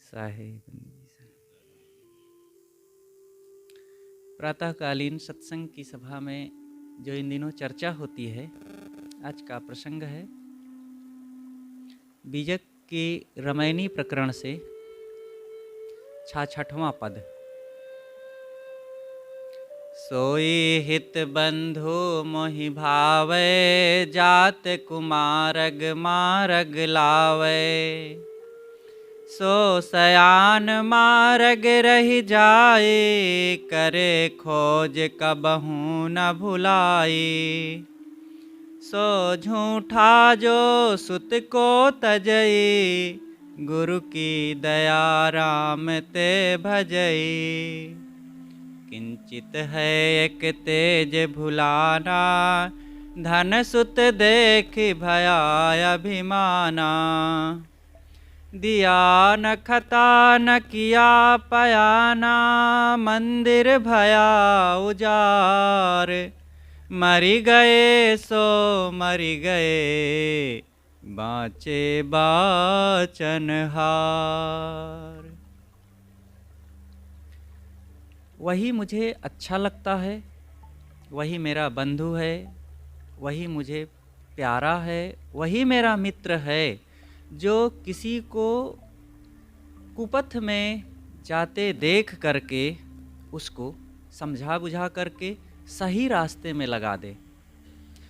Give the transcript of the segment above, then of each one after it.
साहेब। प्रातःकालीन सत्संग की सभा में जो इन दिनों चर्चा होती है, आज का प्रसंग है बीजक के रामायणी प्रकरण से 66वां पद। सोई हित बंधु मोहि भावे, जात कुमारग मारग लावे। सो सयान मारग रहि जाए, करे खोज कबहू न भुलाई। सो झूठा जो सुत को तजई, गुरु की दया राम ते भजई। किंचित है एक तेज भुलाना, धन सुत देख भया अभिमाना। दिया न खता न किया पयाना, मंदिर भया उजार। मरि गए सो मरि गए, बाँचे बाचनहार। वही मुझे अच्छा लगता है, वही मेरा बंधु है, वही मुझे प्यारा है, वही मेरा मित्र है, जो किसी को कुपथ में जाते देख करके उसको समझा बुझा करके सही रास्ते में लगा दे,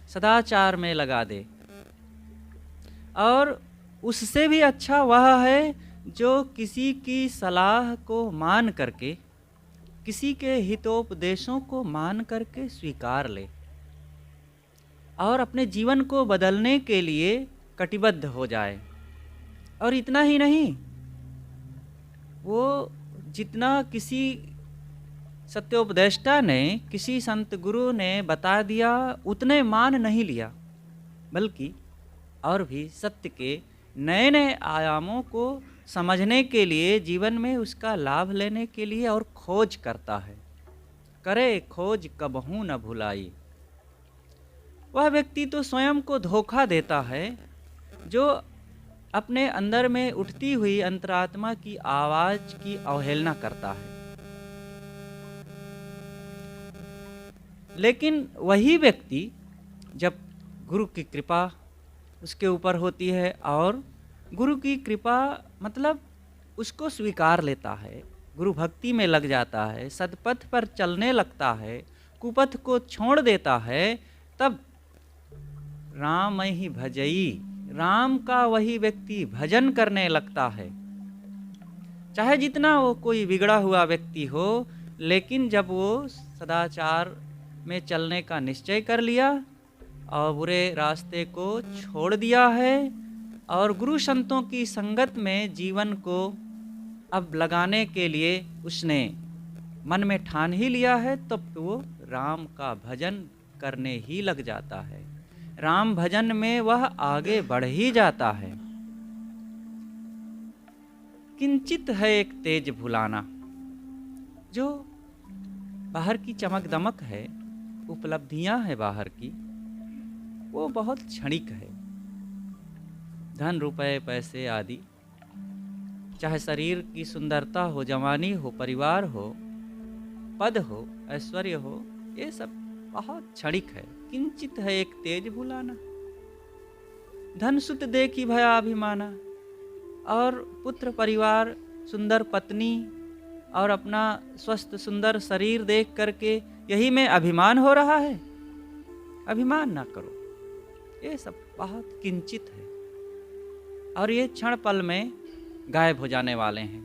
सदाचार में लगा दे। और उससे भी अच्छा वह है जो किसी की सलाह को मान करके, किसी के हितोपदेशों को मान करके स्वीकार ले और अपने जीवन को बदलने के लिए कटिबद्ध हो जाए। और इतना ही नहीं, वो जितना किसी सत्योपदेष्टा ने, किसी संत गुरु ने बता दिया, उतने मान नहीं लिया, बल्कि और भी सत्य के नए नए आयामों को समझने के लिए, जीवन में उसका लाभ लेने के लिए और खोज करता है। करे खोज कबहू न भुलाई। वह व्यक्ति तो स्वयं को धोखा देता है जो अपने अंदर में उठती हुई अंतरात्मा की आवाज की अवहेलना करता है। लेकिन वही व्यक्ति जब गुरु की कृपा उसके ऊपर होती है और गुरु की कृपा मतलब उसको स्वीकार लेता है, गुरु भक्ति में लग जाता है, सदपथ पर चलने लगता है, कुपथ को छोड़ देता है, तब राम ही भजई, राम का वही व्यक्ति भजन करने लगता है। चाहे जितना वो कोई बिगड़ा हुआ व्यक्ति हो, लेकिन जब वो सदाचार में चलने का निश्चय कर लिया और बुरे रास्ते को छोड़ दिया है और गुरु संतों की संगत में जीवन को अब लगाने के लिए उसने मन में ठान ही लिया है, तब तो वो राम का भजन करने ही लग जाता है। राम भजन में वह आगे बढ़ ही जाता है। किंचित है एक तेज भुलाना। जो बाहर की चमक दमक है, उपलब्धियां है बाहर की, वो बहुत क्षणिक है। धन रुपए पैसे आदि, चाहे शरीर की सुंदरता हो, जवानी हो, परिवार हो, पद हो, ऐश्वर्य हो, ये सब बहुत क्षणिक है। किंचित है एक तेज भुलाना। धन सुत देखी भया अभिमाना। और पुत्र परिवार, सुंदर पत्नी और अपना स्वस्थ सुंदर शरीर देख करके यही में अभिमान हो रहा है। अभिमान ना करो, ये सब बहुत किंचित है और ये क्षण पल में गायब हो जाने वाले हैं।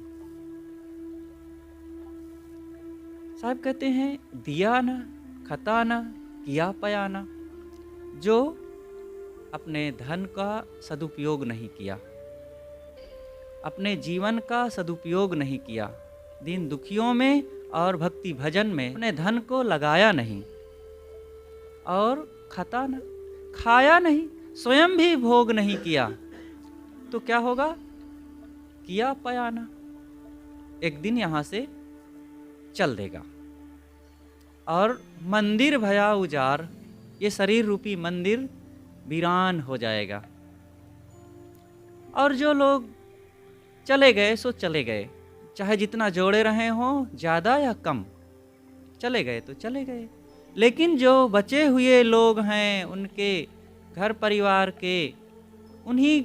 साहब कहते हैं, दिया ना खता ना किया पयाना। जो अपने धन का सदुपयोग नहीं किया, अपने जीवन का सदुपयोग नहीं किया, दीन दुखियों में और भक्ति भजन में अपने धन को लगाया नहीं, और खता ना खाया नहीं, स्वयं भी भोग नहीं किया, तो क्या होगा? किया पयाना, एक दिन यहां से चल देगा। और मंदिर भया उजार, ये शरीर रूपी मंदिर वीरान हो जाएगा। और जो लोग चले गए सो चले गए, चाहे जितना जोड़े रहे हों, ज़्यादा या कम, चले गए तो चले गए। लेकिन जो बचे हुए लोग हैं, उनके घर परिवार के उन्हीं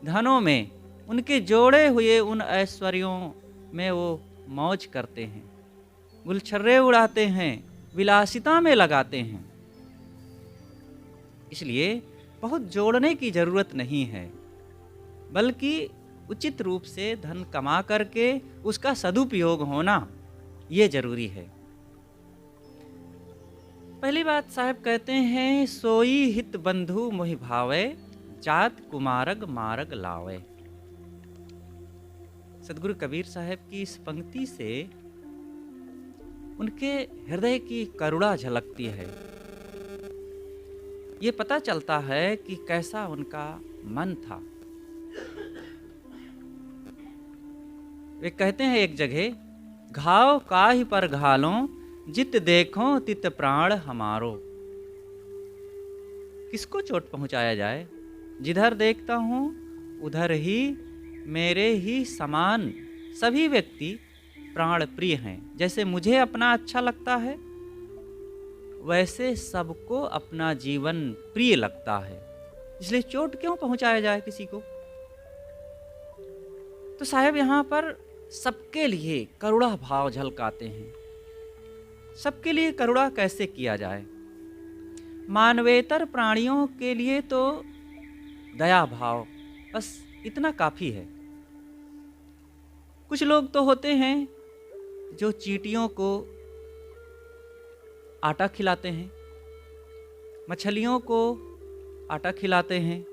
धनों में, उनके जोड़े हुए उन ऐश्वर्यों में वो मौज करते हैं, गुलछर्रे उड़ाते हैं, विलासिता में लगाते हैं। इसलिए बहुत जोड़ने की ज़रूरत नहीं है, बल्कि उचित रूप से धन कमा करके उसका सदुपयोग होना ये ज़रूरी है। पहली बात साहब कहते हैं, सोई हित बंधु मोहि भावे, जात कुमारग मारग लावे। सदगुरु कबीर साहब की इस पंक्ति से उनके हृदय की करुणा झलकती है। ये पता चलता है कि कैसा उनका मन था। वे कहते हैं एक जगह, घाव काहि पर घालों, जित देखो तित प्राण हमारो। किसको चोट पहुंचाया जाए? जिधर देखता हूं उधर ही मेरे ही समान सभी व्यक्ति प्राण प्रिय हैं। जैसे मुझे अपना अच्छा लगता है, वैसे सबको अपना जीवन प्रिय लगता है। इसलिए चोट क्यों पहुंचाया जाए किसी को? तो साहब यहाँ पर सबके लिए करुणा भाव झलकाते हैं। सबके लिए करुणा कैसे किया जाए? मानवेतर प्राणियों के लिए तो दया भाव, बस इतना काफी है। कुछ लोग तो होते हैं जो चींटियों को आटा खिलाते हैं, मछलियों को आटा खिलाते हैं,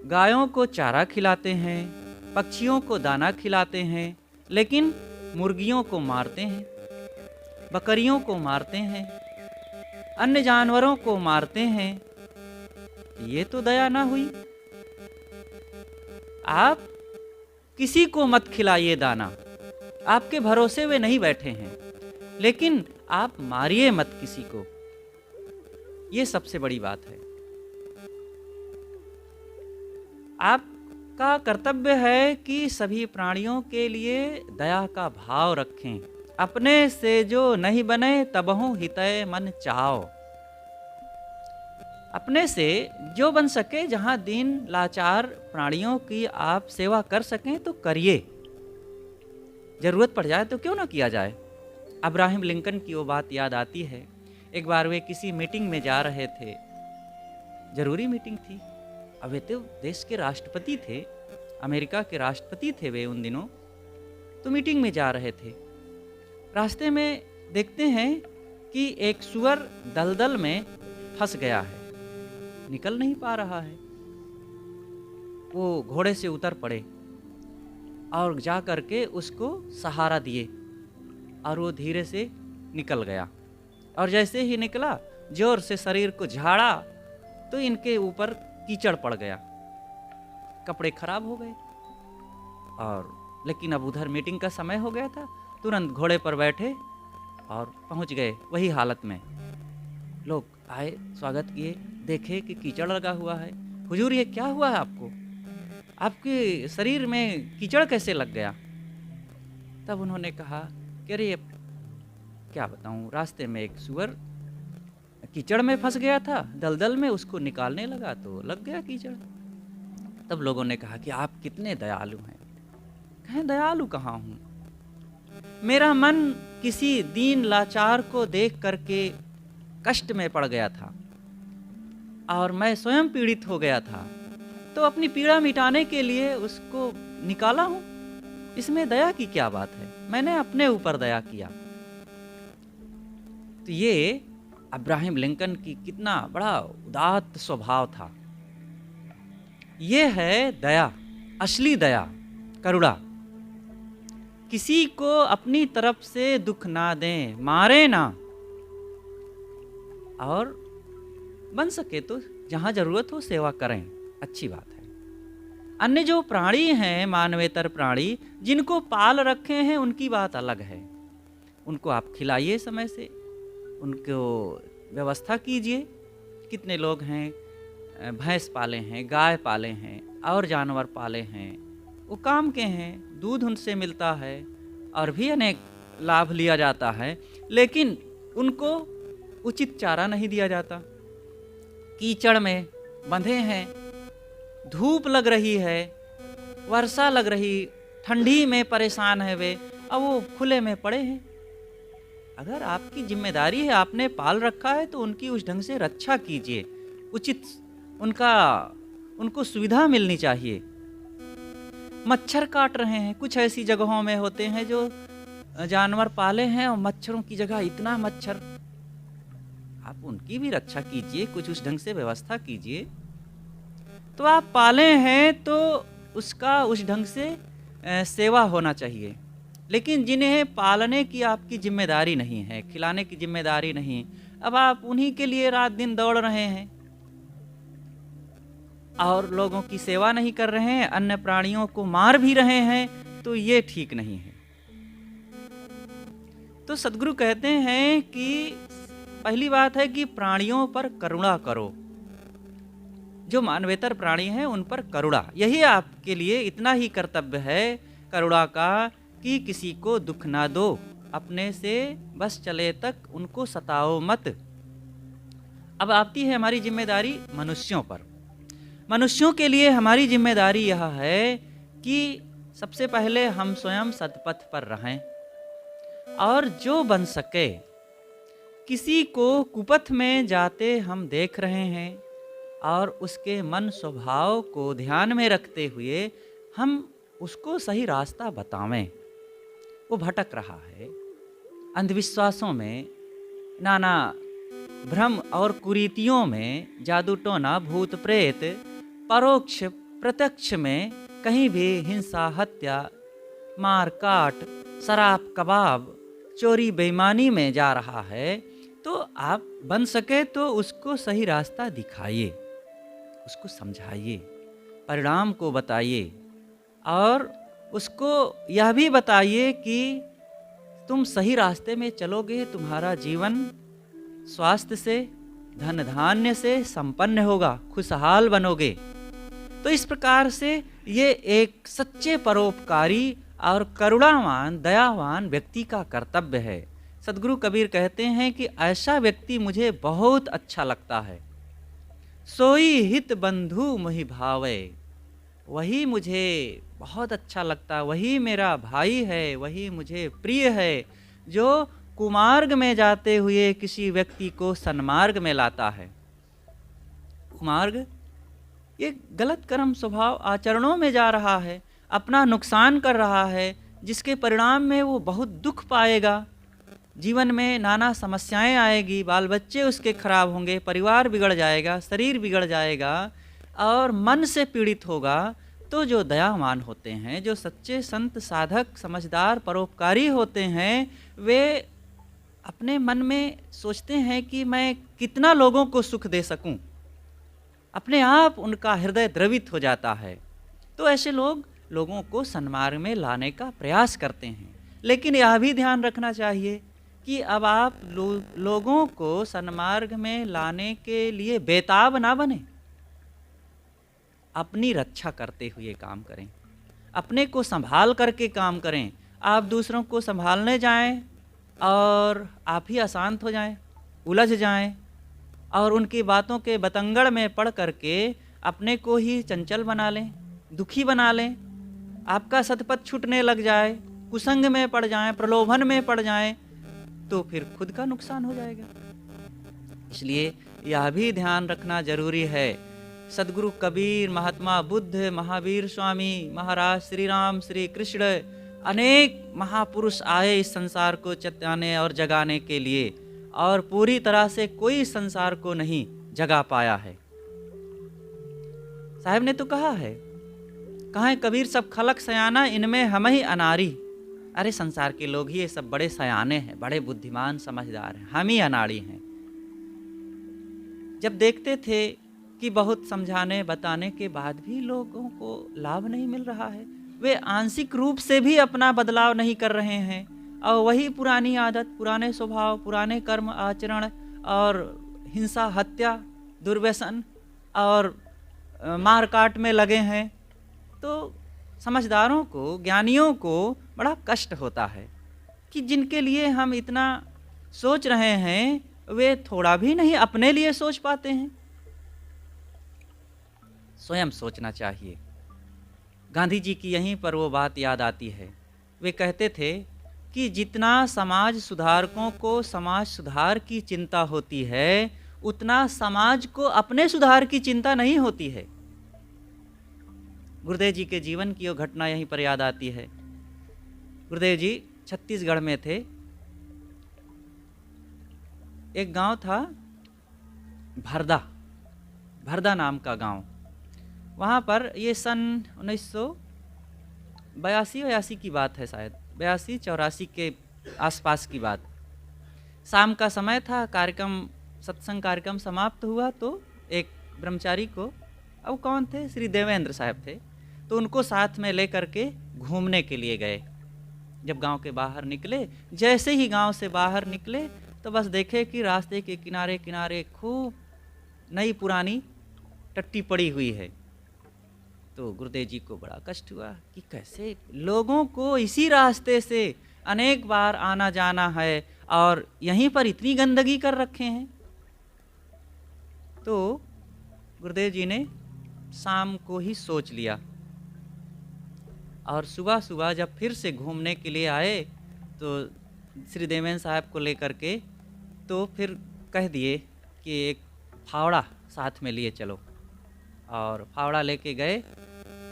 गायों को चारा खिलाते हैं, पक्षियों को दाना खिलाते हैं, लेकिन मुर्गियों को मारते हैं, बकरियों को मारते हैं, अन्य जानवरों को मारते हैं। ये तो दया ना हुई। आप किसी को मत खिलाइए दाना, आपके भरोसे वे नहीं बैठे हैं, लेकिन आप मारिए मत किसी को। ये सबसे बड़ी बात है। आपका कर्तव्य है कि सभी प्राणियों के लिए दया का भाव रखें। अपने से जो नहीं बने तबहु हितय मन चाओ। अपने से जो बन सके, जहां दीन लाचार प्राणियों की आप सेवा कर सकें तो करिए। जरूरत पड़ जाए तो क्यों ना किया जाए। अब्राहम लिंकन की वो बात याद आती है। एक बार वे किसी मीटिंग में जा रहे थे, जरूरी मीटिंग थी। अब वे तो देश के राष्ट्रपति थे, अमेरिका के राष्ट्रपति थे वे उन दिनों। तो मीटिंग में जा रहे थे। रास्ते में देखते हैं कि एक सुअर दलदल में फंस गया है, निकल नहीं पा रहा है। वो घोड़े से उतर पड़े और जा करके उसको सहारा दिए और वो धीरे से निकल गया। और जैसे ही निकला, जोर से शरीर को झाड़ा तो इनके ऊपर कीचड़ पड़ गया, कपड़े खराब हो गए। और लेकिन अब उधर मीटिंग का समय हो गया था। तुरंत घोड़े पर बैठे और पहुंच गए वही हालत में। लोग आए, स्वागत किए, देखे कि कीचड़ लगा हुआ है। हुजूर, ये क्या हुआ है आपको? आपके शरीर में कीचड़ कैसे लग गया? तब उन्होंने कहा कि अरे क्या बताऊं, रास्ते में एक सुअर कीचड़ में फंस गया था, दलदल में, उसको निकालने लगा तो लग गया कीचड़। तब लोगों ने कहा कि आप कितने दयालु हैं। कहें दयालु कहाँ हूं? मेरा मन किसी दीन लाचार को देख करके कष्ट में पड़ गया था और मैं स्वयं पीड़ित हो गया था, तो अपनी पीड़ा मिटाने के लिए उसको निकाला हूं। इसमें दया की क्या बात है? मैंने अपने ऊपर दया किया। तो ये अब्राहम लिंकन की कितना बड़ा उदात्त स्वभाव था। ये है दया, असली दया, करुणा। किसी को अपनी तरफ से दुख ना दें, मारे ना, और बन सके तो जहां जरूरत हो सेवा करें, अच्छी बात है। अन्य जो प्राणी हैं, मानवेतर प्राणी, जिनको पाल रखे हैं, उनकी बात अलग है। उनको आप खिलाइए समय से, उनको व्यवस्था कीजिए। कितने लोग हैं भैंस पाले हैं, गाय पाले हैं और जानवर पाले हैं, वो काम के हैं, दूध उनसे मिलता है और भी अनेक लाभ लिया जाता है, लेकिन उनको उचित चारा नहीं दिया जाता। कीचड़ में बंधे हैं, धूप लग रही है, वर्षा लग रही, ठंडी में परेशान है वे, अब वो खुले में पड़े हैं। अगर आपकी जिम्मेदारी है, आपने पाल रखा है, तो उनकी उस ढंग से रक्षा कीजिए, उचित उनको सुविधा मिलनी चाहिए। मच्छर काट रहे हैं, कुछ ऐसी जगहों में होते हैं जो जानवर पाले हैं और मच्छरों की जगह इतना मच्छर, आप उनकी भी रक्षा कीजिए, कुछ उस ढंग से व्यवस्था कीजिए। तो आप पाले हैं तो उसका उस ढंग से सेवा होना चाहिए। लेकिन जिन्हें पालने की आपकी जिम्मेदारी नहीं है, खिलाने की जिम्मेदारी नहीं, अब आप उन्हीं के लिए रात दिन दौड़ रहे हैं और लोगों की सेवा नहीं कर रहे हैं, अन्य प्राणियों को मार भी रहे हैं, तो ये ठीक नहीं है। तो सद्गुरु कहते हैं कि पहली बात है कि प्राणियों पर करुणा करो, जो मानवेतर प्राणी हैं उन पर करुणा, यही आपके लिए इतना ही कर्तव्य है करुणा का कि किसी को दुख ना दो, अपने से बस चले तक उनको सताओ मत। अब आती है हमारी जिम्मेदारी मनुष्यों पर। मनुष्यों के लिए हमारी जिम्मेदारी यह है कि सबसे पहले हम स्वयं सत्पथ पर रहें और जो बन सके, किसी को कुपथ में जाते हम देख रहे हैं और उसके मन स्वभाव को ध्यान में रखते हुए हम उसको सही रास्ता बतावें। वो भटक रहा है अंधविश्वासों में, नाना भ्रम और कुरीतियों में, जादू टोना भूत प्रेत, परोक्ष प्रत्यक्ष में कहीं भी हिंसा, हत्या, मार काट, शराब कबाब, चोरी बेईमानी में जा रहा है, तो आप बन सके तो उसको सही रास्ता दिखाइए, उसको समझाइए, परिणाम को बताइए और उसको यह भी बताइए कि तुम सही रास्ते में चलोगे, तुम्हारा जीवन स्वास्थ्य से, धन धान्य से संपन्न होगा, खुशहाल बनोगे। तो इस प्रकार से ये एक सच्चे परोपकारी और करुणावान, दयावान व्यक्ति का कर्तव्य है। सद्गुरु कबीर कहते हैं कि ऐसा व्यक्ति मुझे बहुत अच्छा लगता है, सोई हित बंधु मोहि भावे, वही मुझे बहुत अच्छा लगता है, वही मेरा भाई है, वही मुझे प्रिय है, जो कुमार्ग में जाते हुए किसी व्यक्ति को सन्मार्ग में लाता है। कुमार्ग ये गलत कर्म स्वभाव आचरणों में जा रहा है, अपना नुकसान कर रहा है, जिसके परिणाम में वो बहुत दुख पाएगा, जीवन में नाना समस्याएं आएगी, बाल बच्चे उसके खराब होंगे, परिवार बिगड़ जाएगा, शरीर बिगड़ जाएगा और मन से पीड़ित होगा। तो जो दयावान होते हैं, जो सच्चे संत, साधक, समझदार, परोपकारी होते हैं, वे अपने मन में सोचते हैं कि मैं कितना लोगों को सुख दे सकूं, अपने आप उनका हृदय द्रवित हो जाता है। तो ऐसे लोग लोगों को सन्मार्ग में लाने का प्रयास करते हैं। लेकिन यह भी ध्यान रखना चाहिए कि अब आप लोगों को सन्मार्ग में लाने के लिए बेताब ना बने, अपनी रक्षा करते हुए काम करें, अपने को संभाल करके काम करें। आप दूसरों को संभालने जाएं और आप ही अशांत हो जाएं, उलझ जाएं और उनकी बातों के बतंगड़ में पड़ करके अपने को ही चंचल बना लें, दुखी बना लें, आपका सतपथ छूटने लग जाए, कुसंग में पड़ जाएं, प्रलोभन में पड़ जाएं, तो फिर खुद का नुकसान हो जाएगा। इसलिए यह भी ध्यान रखना जरूरी है। सद्गुरु कबीर, महात्मा बुद्ध, महावीर स्वामी, महाराज श्री राम, श्री कृष्ण, अनेक महापुरुष आए इस संसार को चेताने और जगाने के लिए, और पूरी तरह से कोई संसार को नहीं जगा पाया है। साहब ने तो कहा है कबीर सब खलक सयाना, इनमें हम ही अनारी। अरे संसार के लोग ही ये सब बड़े सयाने हैं, बड़े बुद्धिमान समझदार हैं, हम ही अनाड़ी हैं। जब देखते थे कि बहुत समझाने बताने के बाद भी लोगों को लाभ नहीं मिल रहा है, वे आंशिक रूप से भी अपना बदलाव नहीं कर रहे हैं और वही पुरानी आदत, पुराने स्वभाव, पुराने कर्म आचरण और हिंसा, हत्या, दुर्व्यसन और मारकाट में लगे हैं, तो समझदारों को, ज्ञानियों को बड़ा कष्ट होता है कि जिनके लिए हम इतना सोच रहे हैं वे थोड़ा भी नहीं अपने लिए सोच पाते हैं। स्वयं सोचना चाहिए। गांधी जी की यहीं पर वो बात याद आती है। वे कहते थे कि जितना समाज सुधारकों को समाज सुधार की चिंता होती है, उतना समाज को अपने सुधार की चिंता नहीं होती है। गुरुदेव जी के जीवन की वो घटना यहीं पर याद आती है। गुरुदेव जी छत्तीसगढ़ में थे। एक गांव था भरदा, भरदा नाम का गांव। वहाँ पर ये सन 1982-82 की बात है, शायद 82-84 के आसपास की बात। शाम का समय था, कार्यक्रम सत्संग कार्यक्रम समाप्त हुआ तो एक ब्रह्मचारी को, अब कौन थे, श्री देवेंद्र साहब थे, तो उनको साथ में लेकर के घूमने के लिए गए। जब गांव के बाहर निकले, जैसे ही गांव से बाहर निकले तो बस देखे कि रास्ते के किनारे किनारे खूब नई पुरानी टट्टी पड़ी हुई है। तो गुरुदेव जी को बड़ा कष्ट हुआ कि कैसे लोगों को इसी रास्ते से अनेक बार आना जाना है और यहीं पर इतनी गंदगी कर रखे हैं। तो गुरुदेव जी ने शाम को ही सोच लिया और सुबह सुबह जब फिर से घूमने के लिए आए तो श्री देवेंद्र साहब को लेकर के तो फिर कह दिए कि एक फावड़ा साथ में लिए चलो, और फावड़ा लेके गए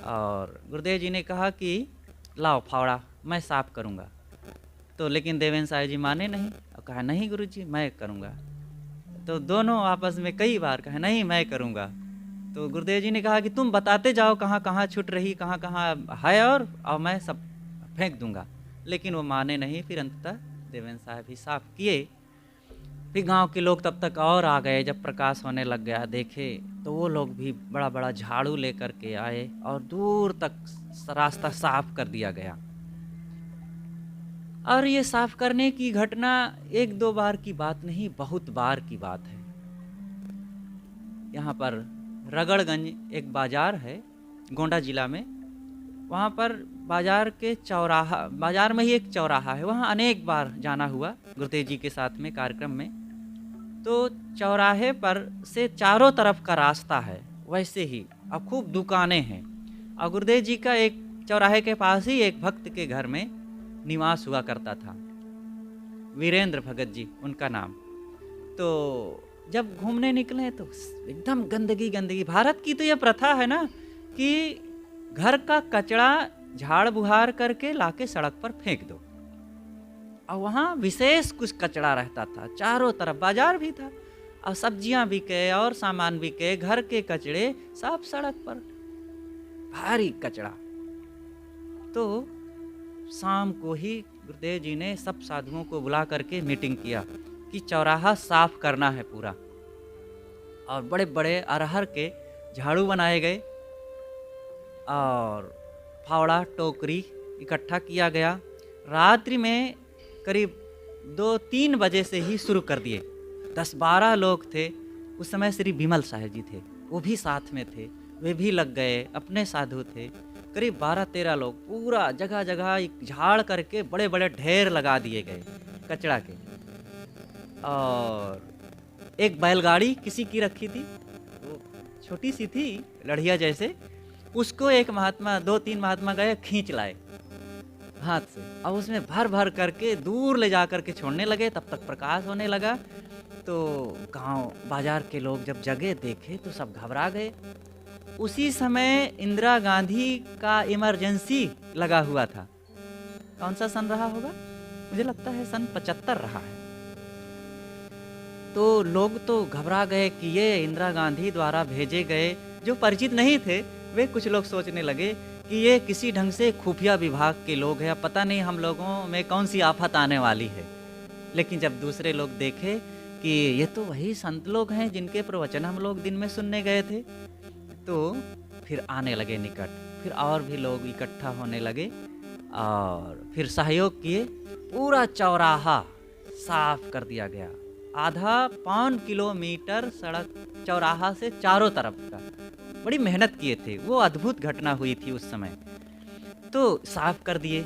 और गुरुदेव जी ने कहा कि लाओ फावड़ा मैं साफ करूँगा। तो लेकिन देवेंद्र साहब जी माने नहीं और कहा नहीं गुरुजी मैं करूँगा। तो दोनों आपस में कई बार कहा नहीं मैं करूँगा। तो गुरुदेव जी ने कहा कि तुम बताते जाओ कहाँ कहाँ छूट रही, कहाँ कहाँ है और मैं सब फेंक दूंगा। लेकिन वो माने नहीं। फिर अंततः देवेंद्र साहब ही साफ किए। फिर गांव के लोग तब तक और आ गए। जब प्रकाश होने लग गया देखे तो वो लोग भी बड़ा बड़ा झाड़ू लेकर के आए और दूर तक रास्ता साफ कर दिया गया। और ये साफ करने की घटना एक दो बार की बात नहीं, बहुत बार की बात है। यहाँ पर रगड़गंज एक बाजार है गोंडा जिला में। वहाँ पर बाजार के चौराहा, बाजार में ही एक चौराहा है, वहाँ अनेक बार जाना हुआ गुरुदेव जी के साथ में कार्यक्रम में। तो चौराहे पर से चारों तरफ का रास्ता है वैसे ही, अब खूब दुकानें हैं। और गुरुदेव जी का एक चौराहे के पास ही एक भक्त के घर में निवास हुआ करता था, वीरेंद्र भगत जी उनका नाम। तो जब घूमने निकले तो एकदम गंदगी गंदगी। भारत की तो यह प्रथा है ना कि घर का कचरा झाड़ बुहार करके लाके सड़क पर फेंक दो, और वहाँ विशेष कुछ कचरा रहता था। चारों तरफ बाजार भी था और सब्जियां बिके और सामान बिके, घर के कचड़े सब सड़क पर, भारी कचरा। तो शाम को ही गुरुदेव जी ने सब साधुओं को बुला करके मीटिंग किया कि चौराहा साफ करना है पूरा। और बड़े बड़े अरहर के झाड़ू बनाए गए और फावड़ा टोकरी इकट्ठा किया गया। रात्रि में करीब 2-3 बजे से ही शुरू कर दिए। 10-12 लोग थे उस समय। श्री बिमल साहब जी थे, वो भी साथ में थे, वे भी लग गए, अपने साधु थे। करीब 12-13 लोग पूरा जगह जगह झाड़ करके बड़े बड़े ढेर लगा दिए गए कचरा के। और एक बैलगाड़ी किसी की रखी थी, वो छोटी सी थी लड़िया जैसे, उसको एक महात्मा, 2-3 महात्मा गए खींच लाए हाथ से, और उसमें भर भर करके दूर ले जा करके छोड़ने लगे। तब तक प्रकाश होने लगा। तो गांव बाजार के लोग जब जगह देखे तो सब घबरा गए। उसी समय इंदिरा गांधी का इमरजेंसी लगा हुआ था। कौन सा सन रहा होगा, मुझे लगता है सन 75 रहा है। तो लोग तो घबरा गए कि ये इंदिरा गांधी द्वारा भेजे गए, जो परिचित नहीं थे वे कुछ लोग सोचने लगे कि ये किसी ढंग से खुफिया विभाग के लोग हैं, पता नहीं हम लोगों में कौन सी आफत आने वाली है। लेकिन जब दूसरे लोग देखे कि ये तो वही संत लोग हैं जिनके प्रवचन हम लोग दिन में सुनने गए थे, तो फिर आने लगे निकट। फिर और भी लोग इकट्ठा होने लगे और फिर सहयोग किए। पूरा चौराहा साफ कर दिया गया। आधा पौन किलोमीटर सड़क चौराहा से चारों तरफ का, बड़ी मेहनत किए थे। वो अद्भुत घटना हुई थी उस समय। तो साफ कर दिए।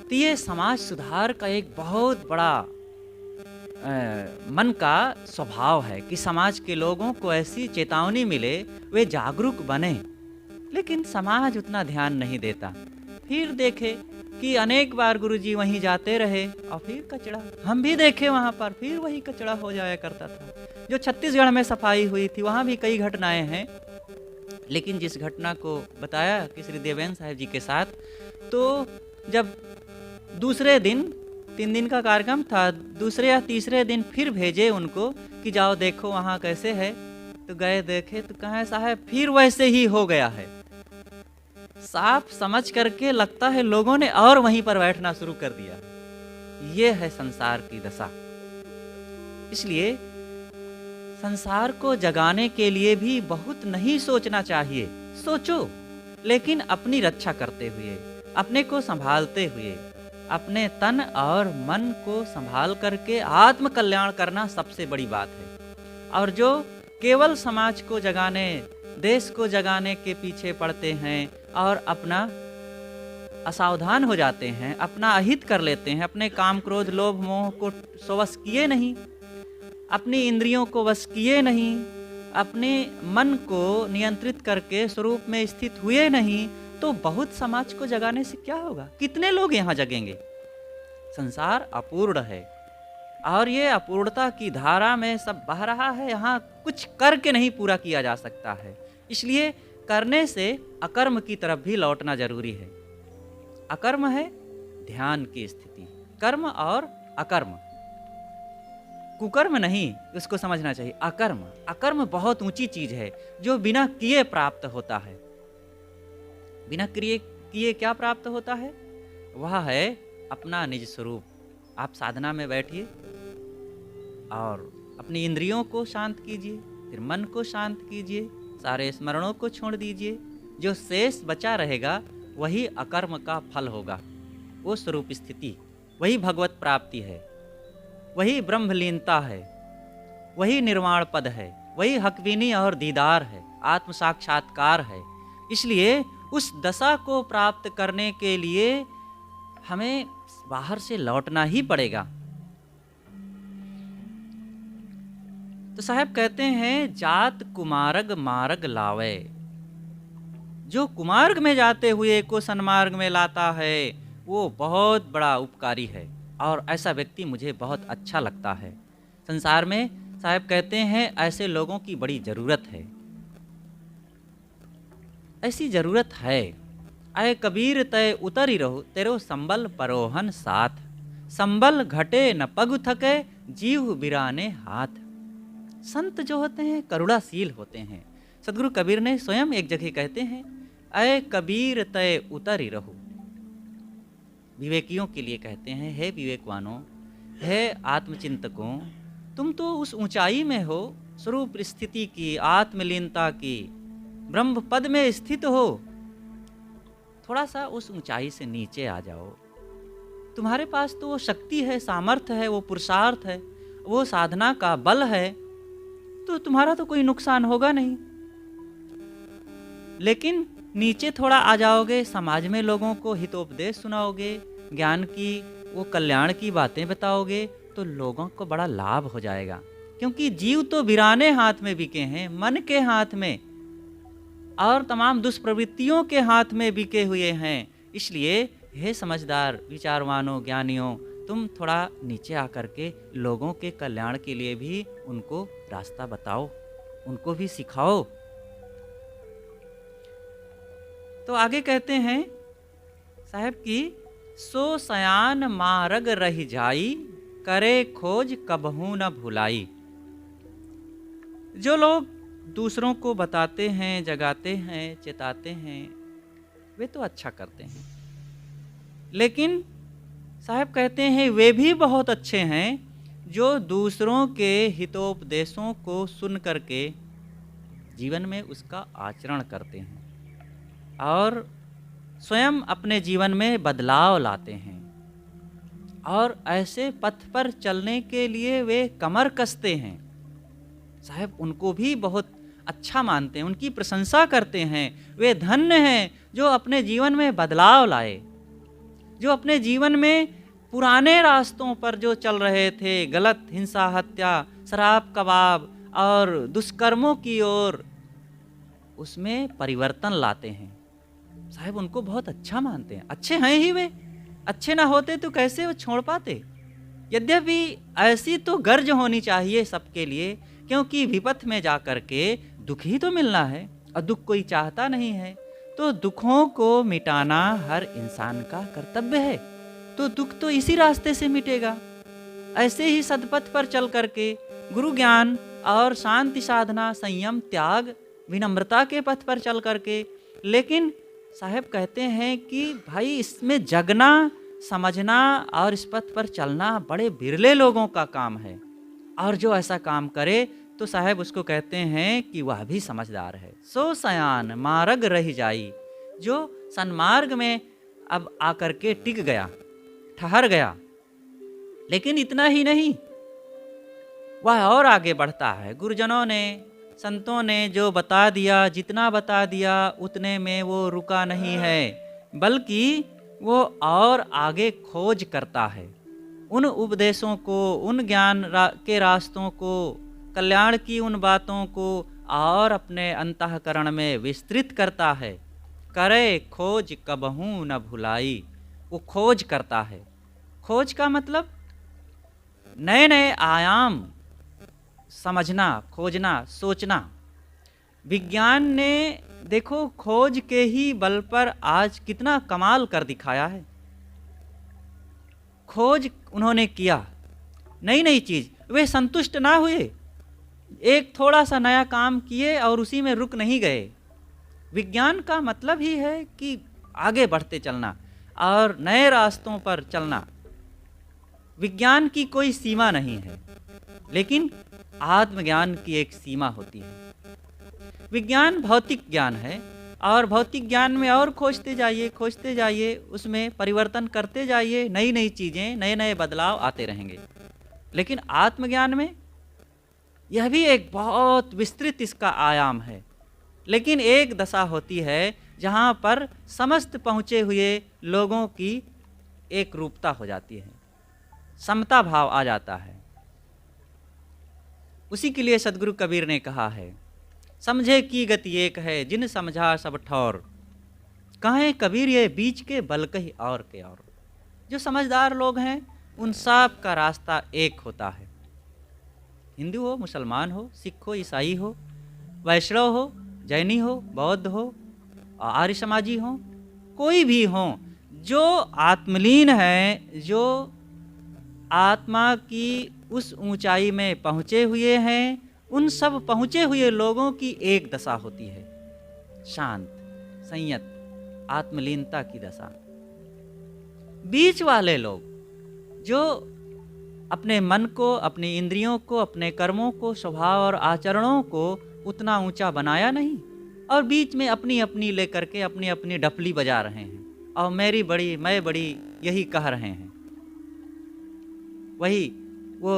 तो ये समाज सुधार का एक बहुत बड़ा मन का स्वभाव है कि समाज के लोगों को ऐसी चेतावनी मिले, वे जागरूक बने। लेकिन समाज उतना ध्यान नहीं देता। फिर देखे कि अनेक बार गुरुजी वहीं जाते रहे और फिर कचरा, हम भी देखे वहाँ पर फिर वही कचरा हो जाया करता था। जो छत्तीसगढ़ में सफाई हुई थी वहाँ भी कई घटनाएं हैं, लेकिन जिस घटना को बताया कि श्री देवेंद्र साहब जी के साथ, तो जब दूसरे दिन 3 दिन का कार्यक्रम था, दूसरे या तीसरे दिन फिर भेजे उनको कि जाओ देखो वहाँ कैसे है। तो गए देखे तो कहाँ साहब फिर वैसे ही हो गया है। साफ समझ करके लगता है लोगों ने और वहीं पर बैठना शुरू कर दिया। ये है संसार की दशा। इसलिए संसार को जगाने के लिए भी बहुत नहीं सोचना चाहिए। सोचो, लेकिन अपनी रक्षा करते हुए, अपने को संभालते हुए, अपने तन और मन को संभाल करके आत्म कल्याण करना सबसे बड़ी बात है। और जो केवल समाज को जगाने, देश को जगाने के पीछे पड़ते हैं और अपना असावधान हो जाते हैं, अपना अहित कर लेते हैं, अपने काम क्रोध लोभ मोह को वश किए नहीं, अपनी इंद्रियों को वश किए नहीं, अपने मन को नियंत्रित करके स्वरूप में स्थित हुए नहीं, तो बहुत समाज को जगाने से क्या होगा? कितने लोग यहाँ जगेंगे? संसार अपूर्ण है और ये अपूर्णता की धारा में सब बह रहा है। यहाँ कुछ करके नहीं पूरा किया जा सकता है। इसलिए करने से अकर्म की तरफ भी लौटना जरूरी है। अकर्म है ध्यान की स्थिति, कर्म और अकर्म, कुकर्म नहीं, उसको समझना चाहिए। अकर्म, अकर्म बहुत ऊंची चीज है जो बिना किए प्राप्त होता है। बिना किए क्या प्राप्त होता है? वह है अपना निज स्वरूप। आप साधना में बैठिए और अपनी इंद्रियों को शांत कीजिए, फिर मन को शांत कीजिए, सारे स्मरणों को छोड़ दीजिए। जो शेष बचा रहेगा वही अकर्म का फल होगा। वो स्वरूप स्थिति, वही भगवत प्राप्ति है, वही ब्रह्मलीनता है, वही निर्वाण पद है, वही हकवीनी और दीदार है, आत्म साक्षात्कार है। इसलिए उस दशा को प्राप्त करने के लिए हमें बाहर से लौटना ही पड़ेगा। तो साहब कहते हैं, जात कुमार्ग मार्ग लावे। जो कुमार्ग में जाते हुए को सन्मार्ग में लाता है वो बहुत बड़ा उपकारी है, और ऐसा व्यक्ति मुझे बहुत अच्छा लगता है। संसार में साहब कहते हैं ऐसे लोगों की बड़ी जरूरत है। ऐसी जरूरत है। आए कबीर तय उतरी रहो, तेरो संबल परोहन साथ, संबल घटे न पग थके, जीव बिराने हाथ। संत जो होते हैं करुणाशील होते हैं। सदगुरु कबीर ने स्वयं एक जगह कहते हैं, अय कबीर तय उतरी रहो। विवेकियों के लिए कहते हैं, हे विवेकवानों, हे आत्मचिंतकों, तुम तो उस ऊंचाई में हो स्वरूप स्थिति की, आत्मलीनता की, ब्रह्म पद में स्थित हो। थोड़ा सा उस ऊंचाई से नीचे आ जाओ। तुम्हारे पास तो वो शक्ति है, सामर्थ्य है, वो पुरुषार्थ है, वो साधना का बल है, तो तुम्हारा तो कोई नुकसान होगा नहीं। लेकिन नीचे थोड़ा आ जाओगे, समाज में लोगों को हितोपदेश सुनाओगे, ज्ञान की वो कल्याण की बातें बताओगे, तो लोगों को बड़ा लाभ हो जाएगा। क्योंकि जीव तो बिराने हाथ में बिके हैं, मन के हाथ में और तमाम दुष्प्रवृत्तियों के हाथ में बिके हुए हैं। इसलिए हे समझदार विचारवानों, ज्ञानियों, तुम थोड़ा नीचे आकर के लोगों के कल्याण के लिए भी उनको रास्ता बताओ, उनको भी सिखाओ। तो आगे कहते हैं साहब की, सो सयान मार्ग रह जाई, करे खोज कबहू न भुलाई। जो लोग दूसरों को बताते हैं, जगाते हैं, चेताते हैं, वे तो अच्छा करते हैं। लेकिन साहब कहते हैं वे भी बहुत अच्छे हैं जो दूसरों के हितोपदेशों को सुन करके जीवन में उसका आचरण करते हैं और स्वयं अपने जीवन में बदलाव लाते हैं, और ऐसे पथ पर चलने के लिए वे कमर कसते हैं। साहब उनको भी बहुत अच्छा मानते हैं, उनकी प्रशंसा करते हैं। वे धन्य हैं जो अपने जीवन में बदलाव लाए, जो अपने जीवन में पुराने रास्तों पर जो चल रहे थे, गलत, हिंसा, हत्या, शराब, कबाब और दुष्कर्मों की ओर, उसमें परिवर्तन लाते हैं। साहब उनको बहुत अच्छा मानते हैं। अच्छे हैं ही वे, अच्छे ना होते तो कैसे वो छोड़ पाते। यद्यपि ऐसी तो गर्ज होनी चाहिए सबके लिए, क्योंकि विपथ में जा कर के दुख ही तो मिलना है और दुख कोई चाहता नहीं है। तो दुखों को मिटाना हर इंसान का कर्तव्य है। तो दुख तो इसी रास्ते से मिटेगा, ऐसे ही सदपथ पर चल करके गुरु ज्ञान और शांति साधना, संयम, त्याग, विनम्रता के पथ पर चल करके। लेकिन साहब कहते हैं कि भाई इसमें जगना, समझना और इस पथ पर चलना बड़े बिरले लोगों का काम है। और जो ऐसा काम करे तो साहब उसको कहते हैं कि वह भी समझदार है। सो सयान मार्ग रह जाई, जो सन्मार्ग में अब आकर के टिक गया, ठहर गया। लेकिन इतना ही नहीं, वह और आगे बढ़ता है। गुरुजनों ने, संतों ने जो बता दिया, जितना बता दिया उतने में वो रुका नहीं है, बल्कि वो और आगे खोज करता है उन उपदेशों को, उन ज्ञान के रास्तों को, कल्याण की उन बातों को और अपने अंतःकरण में विस्तृत करता है। करे खोज कबहू न भुलाई, वो खोज करता है। खोज का मतलब नए नए आयाम समझना, खोजना, सोचना। विज्ञान ने देखो खोज के ही बल पर आज कितना कमाल कर दिखाया है। खोज उन्होंने किया, नई नई चीज, वे संतुष्ट ना हुए, एक थोड़ा सा नया काम किए और उसी में रुक नहीं गए। विज्ञान का मतलब ही है कि आगे बढ़ते चलना और नए रास्तों पर चलना। विज्ञान की कोई सीमा नहीं है, लेकिन आत्मज्ञान की एक सीमा होती है। विज्ञान भौतिक ज्ञान है और भौतिक ज्ञान में और खोजते जाइए, उसमें परिवर्तन करते जाइए, नई नई चीज़ें, नए नए बदलाव आते रहेंगे। लेकिन आत्मज्ञान में यह भी एक बहुत विस्तृत इसका आयाम है। लेकिन एक दशा होती है जहाँ पर समस्त पहुँचे हुए लोगों की एक रूपता हो जाती है, समता भाव आ जाता है। उसी के लिए सदगुरु कबीर ने कहा है, समझे की गति एक है, जिन समझा सब ठौर। कहें कबीर ये बीच के बल कही और के और। जो समझदार लोग हैं उन सब का रास्ता एक होता है। हिंदू हो, मुसलमान हो, सिख हो, ईसाई हो, वैष्णव हो, जैनी हो, बौद्ध हो, आर्य समाजी हो, कोई भी हो, जो आत्मलीन है, जो आत्मा की उस ऊंचाई में पहुँचे हुए हैं, उन सब पहुँचे हुए लोगों की एक दशा होती है, शांत, संयत, आत्मलीनता की दशा। बीच वाले लोग जो अपने मन को, अपनी इंद्रियों को, अपने कर्मों को, स्वभाव और आचरणों को उतना ऊंचा बनाया नहीं और बीच में अपनी अपनी लेकर के अपनी अपनी डफली बजा रहे हैं और मेरी बड़ी, मैं बड़ी, यही कह रहे हैं। वही वो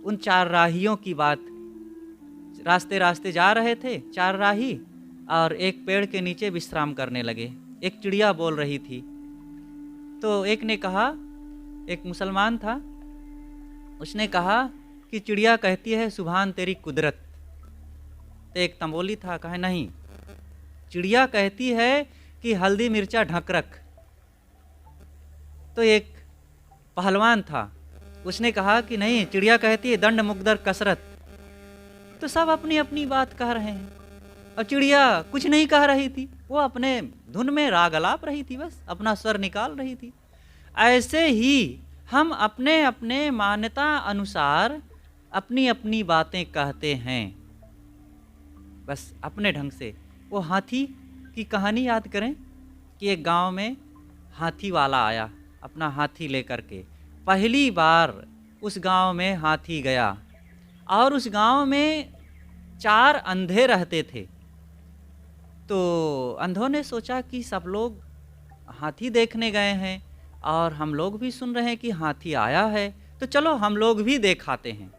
उन चार राहियों की बात, रास्ते रास्ते जा रहे थे चार राही और एक पेड़ के नीचे विश्राम करने लगे। एक चिड़िया बोल रही थी, तो एक ने कहा, एक मुसलमान था, उसने कहा कि चिड़िया कहती है सुभान तेरी कुदरत। तो एक तंबोली था, कहे नहीं, चिड़िया कहती है कि हल्दी मिर्चा ढक रख। तो एक पहलवान था, उसने कहा कि नहीं, चिड़िया कहती है दंड मुकदर कसरत। तो सब अपनी अपनी बात कह रहे हैं और चिड़िया कुछ नहीं कह रही थी, वो अपने धुन में राग अलाप रही थी, बस अपना स्वर निकाल रही थी। ऐसे ही हम अपने अपने मान्यता अनुसार अपनी अपनी बातें कहते हैं, बस अपने ढंग से। वो हाथी की कहानी याद करें कि एक गांव में हाथी वाला आया अपना हाथी लेकर के। पहली बार उस गांव में हाथी गया और उस गांव में 4 अंधे रहते थे। तो अंधों ने सोचा कि सब लोग हाथी देखने गए हैं और हम लोग भी सुन रहे हैं कि हाथी आया है, तो चलो हम लोग भी देखाते हैं।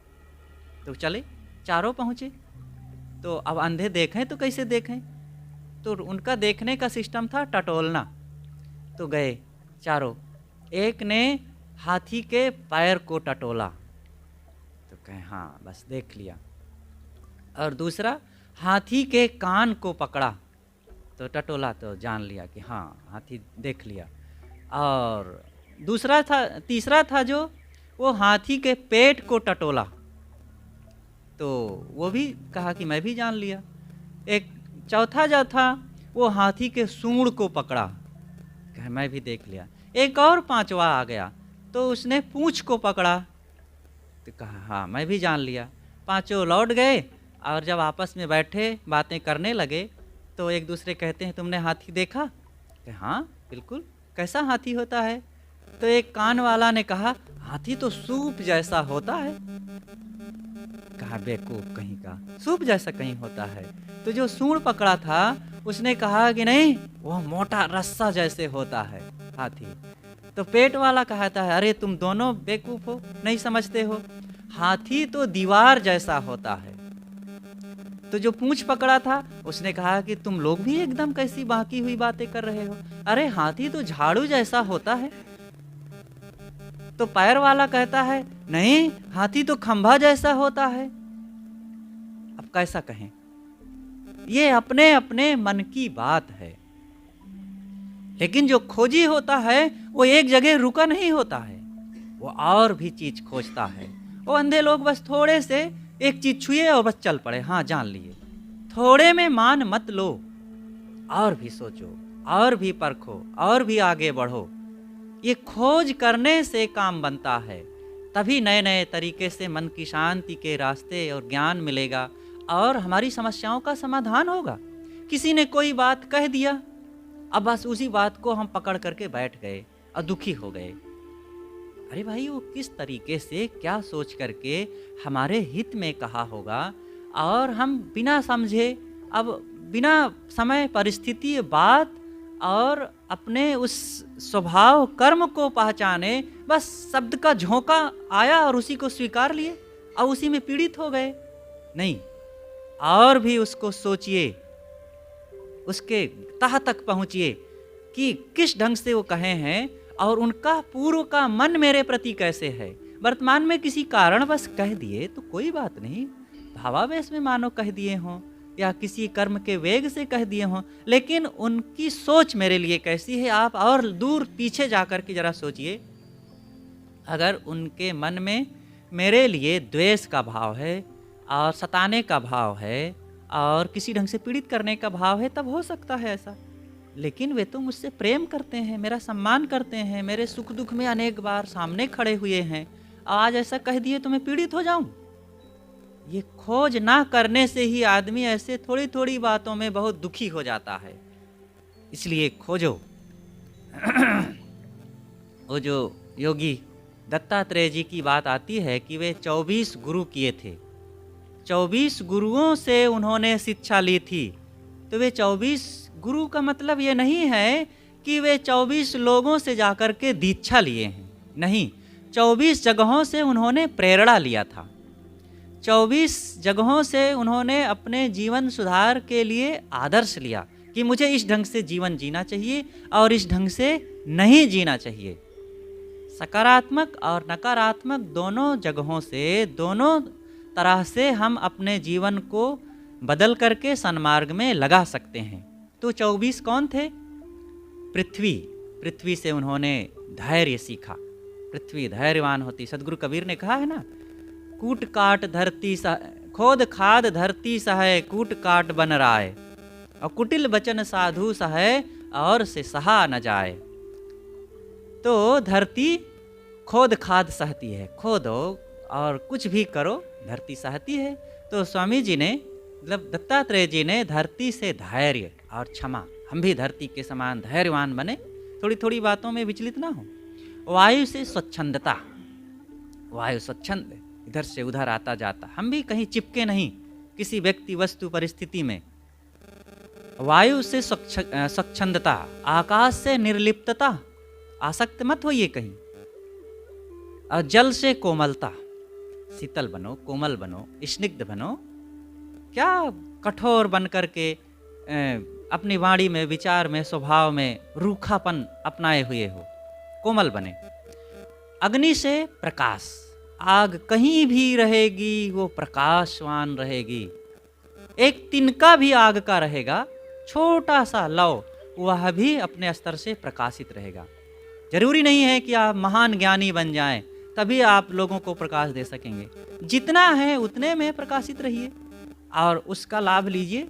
तो चले, चारों पहुँचे। तो अब अंधे देखें तो कैसे देखें, तो उनका देखने का सिस्टम था टटोलना। तो गए चारों, एक ने हाथी के पैर को टटोला, तो कहे हाँ बस देख लिया, और दूसरा हाथी के कान को पकड़ा, तो टटोला तो जान लिया कि हाँ हाथी देख लिया। और तीसरा था जो वो हाथी के पेट को टटोला, तो वो भी कहा कि मैं भी जान लिया। एक चौथा जो था वो हाथी के सूंड को पकड़ा, कहा मैं भी देख लिया। एक और पांचवा आ गया, तो उसने पूंछ को पकड़ा, तो कहा हाँ मैं भी जान लिया। पांचों लौट गए, और जब आपस में बैठे बातें करने लगे तो एक दूसरे कहते हैं तुमने हाथी देखा? हाँ बिल्कुल, कैसा हाथी होता है? तो एक कान वाला ने कहा हाथी तो सूप जैसा होता है। कहा बेवकूफ कहीं का, सूप जैसा कहीं होता है? तो जो सूंड पकड़ा था उसने कहा कि नहीं, वह मोटा रस्सा जैसे होता है हाथी। तो पेट वाला कहता है अरे तुम दोनों बेवकूफ हो, नहीं समझते हो, हाथी तो दीवार जैसा होता है। तो जो पूंछ पकड़ा था उसने कहा कि तुम लोग भी एकदम कैसी बाकी हुई बातें कर रहे हो, अरे हाथी तो झाड़ू जैसा होता है। तो पैर वाला कहता है नहीं, हाथी तो खंभा जैसा होता है। अब कैसा कहें, ये अपने अपने मन की बात है, लेकिन जो खोजी होता है वो एक जगह रुका नहीं होता है, वो और भी चीज खोजता है। वो अंधे लोग बस थोड़े से एक चीज छुए और बस चल पड़े, हाँ जान लिए। थोड़े में मान मत लो, और भी सोचो, और भी परखो, और भी आगे बढ़ो। ये खोज करने से काम बनता है, तभी नए नए तरीके से मन की शांति के रास्ते और ज्ञान मिलेगा, और हमारी समस्याओं का समाधान होगा। किसी ने कोई बात कह दिया, अब बस उसी बात को हम पकड़ करके बैठ गए और दुखी हो गए। अरे भाई वो किस तरीके से क्या सोच करके हमारे हित में कहा होगा, और हम बिना समझे, अब बिना समय परिस्थिति बात और अपने उस स्वभाव कर्म को पहचाने बस शब्द का झोंका आया और उसी को स्वीकार लिए और उसी में पीड़ित हो गए। नहीं, और भी उसको सोचिए, उसके तह तक पहुंचिए कि किस ढंग से वो कहे हैं और उनका पूर्व का मन मेरे प्रति कैसे है। वर्तमान में किसी कारण बस कह दिए तो कोई बात नहीं, भावावेश में मानो कह दिए हों या किसी कर्म के वेग से कह दिए हों, लेकिन उनकी सोच मेरे लिए कैसी है आप और दूर पीछे जाकर के जरा सोचिए। अगर उनके मन में मेरे लिए द्वेष का भाव है और सताने का भाव है और किसी ढंग से पीड़ित करने का भाव है, तब हो सकता है ऐसा। लेकिन वे तो मुझसे प्रेम करते हैं, मेरा सम्मान करते हैं, मेरे सुख दुख में अनेक बार सामने खड़े हुए हैं, आज ऐसा कह दिए तो मैं पीड़ित हो जाऊं। ये खोज ना करने से ही आदमी ऐसे थोड़ी थोड़ी बातों में बहुत दुखी हो जाता है। इसलिए खोजो। वो जो योगी दत्तात्रेय जी की बात आती है कि वे 24 गुरु किए थे, 24 गुरुओं से उन्होंने शिक्षा ली थी। तो वे 24 गुरु का मतलब ये नहीं है कि वे 24 लोगों से जाकर के दीक्षा लिए हैं, नहीं, 24 जगहों से उन्होंने प्रेरणा लिया था। 24 जगहों से उन्होंने अपने जीवन सुधार के लिए आदर्श लिया कि मुझे इस ढंग से जीवन जीना चाहिए और इस ढंग से नहीं जीना चाहिए। सकारात्मक और नकारात्मक दोनों जगहों से, दोनों तरह से हम अपने जीवन को बदल करके सन्मार्ग में लगा सकते हैं। तो 24 कौन थे? पृथ्वी से उन्होंने धैर्य सीखा। पृथ्वी धैर्यवान होती, सदगुरु कबीर ने कहा है ना, कूट काट धरती खोद खाद धरती सहे, कूट काट बन राय, और कुटिल बचन साधु सहे, और से सहा न जाए। तो धरती खोद खाद सहती है, खोदो और कुछ भी करो, धरती सहती है। तो स्वामी जी ने, मतलब दत्तात्रेय जी ने धरती से धैर्य और क्षमा, हम भी धरती के समान धैर्यवान बने, थोड़ी थोड़ी बातों में विचलित ना हो। वायु से स्वच्छंदता, वायु स्वच्छंद, इधर से उधर आता जाता, हम भी कहीं चिपके नहीं किसी व्यक्ति वस्तु परिस्थिति में। वायु से स्वच्छंदता, आकाश से निर्लिप्तता, आसक्त मत होइए कहीं। और जल से कोमलता, शीतल बनो, कोमल बनो, स्निग्ध बनो, क्या कठोर बन कर के अपनी वाणी में, विचार में, स्वभाव में रूखापन अपनाए हुए हो, कोमल बने। अग्नि से प्रकाश, आग कहीं भी रहेगी वो प्रकाशवान रहेगी। एक तिनका भी आग का रहेगा, छोटा सा लौ, वह भी अपने स्तर से प्रकाशित रहेगा। जरूरी नहीं है कि आप महान ज्ञानी बन जाएं तभी आप लोगों को प्रकाश दे सकेंगे। जितना है उतने में प्रकाशित रहिए और उसका लाभ लीजिए।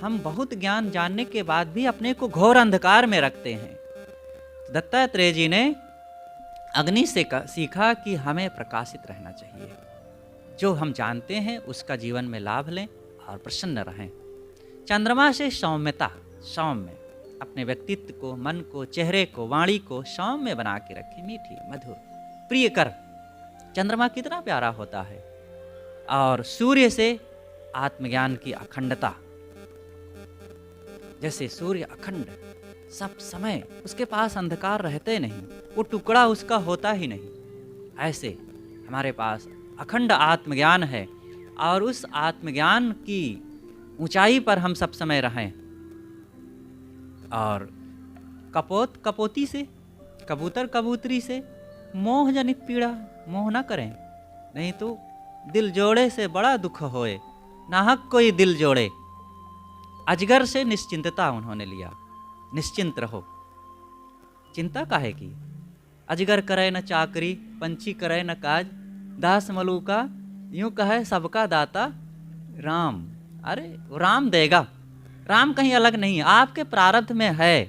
हम बहुत ज्ञान जानने के बाद भी अपने को घोर अंधकार में रखते हैं। दत्तात्रेय जी ने अग्नि से सीखा कि हमें प्रकाशित रहना चाहिए। जो हम जानते हैं उसका जीवन में लाभ लें और प्रसन्न रहें। चंद्रमा से सौम्यता, सौम्य, अपने व्यक्तित्व को, मन को, चेहरे को, वाणी को सौम्य बना के रखें, मीठी, मधुर, प्रिय कर। चंद्रमा कितना प्यारा होता है। और सूर्य से आत्मज्ञान की अखंडता, जैसे सूर्य अखंड, सब समय उसके पास अंधकार रहते नहीं, वो टुकड़ा उसका होता ही नहीं। ऐसे हमारे पास अखंड आत्मज्ञान है और उस आत्मज्ञान की ऊंचाई पर हम सब समय रहें। और कपोत कपोती से, कबूतर कबूतरी से मोह जनित पीड़ा मोह न करें, नहीं तो दिल जोड़े से बड़ा दुख होए, नाहक कोई दिल जोड़े। अजगर से निश्चिंतता उन्होंने लिया, निश्चिंत रहो, चिंता काहे की। अजगर करे न चाकरी, पंछी करे न काज, दास मलूका यूं कहे सबका दाता राम। अरे राम देगा, राम कहीं अलग नहीं है, आपके प्रारब्ध में है।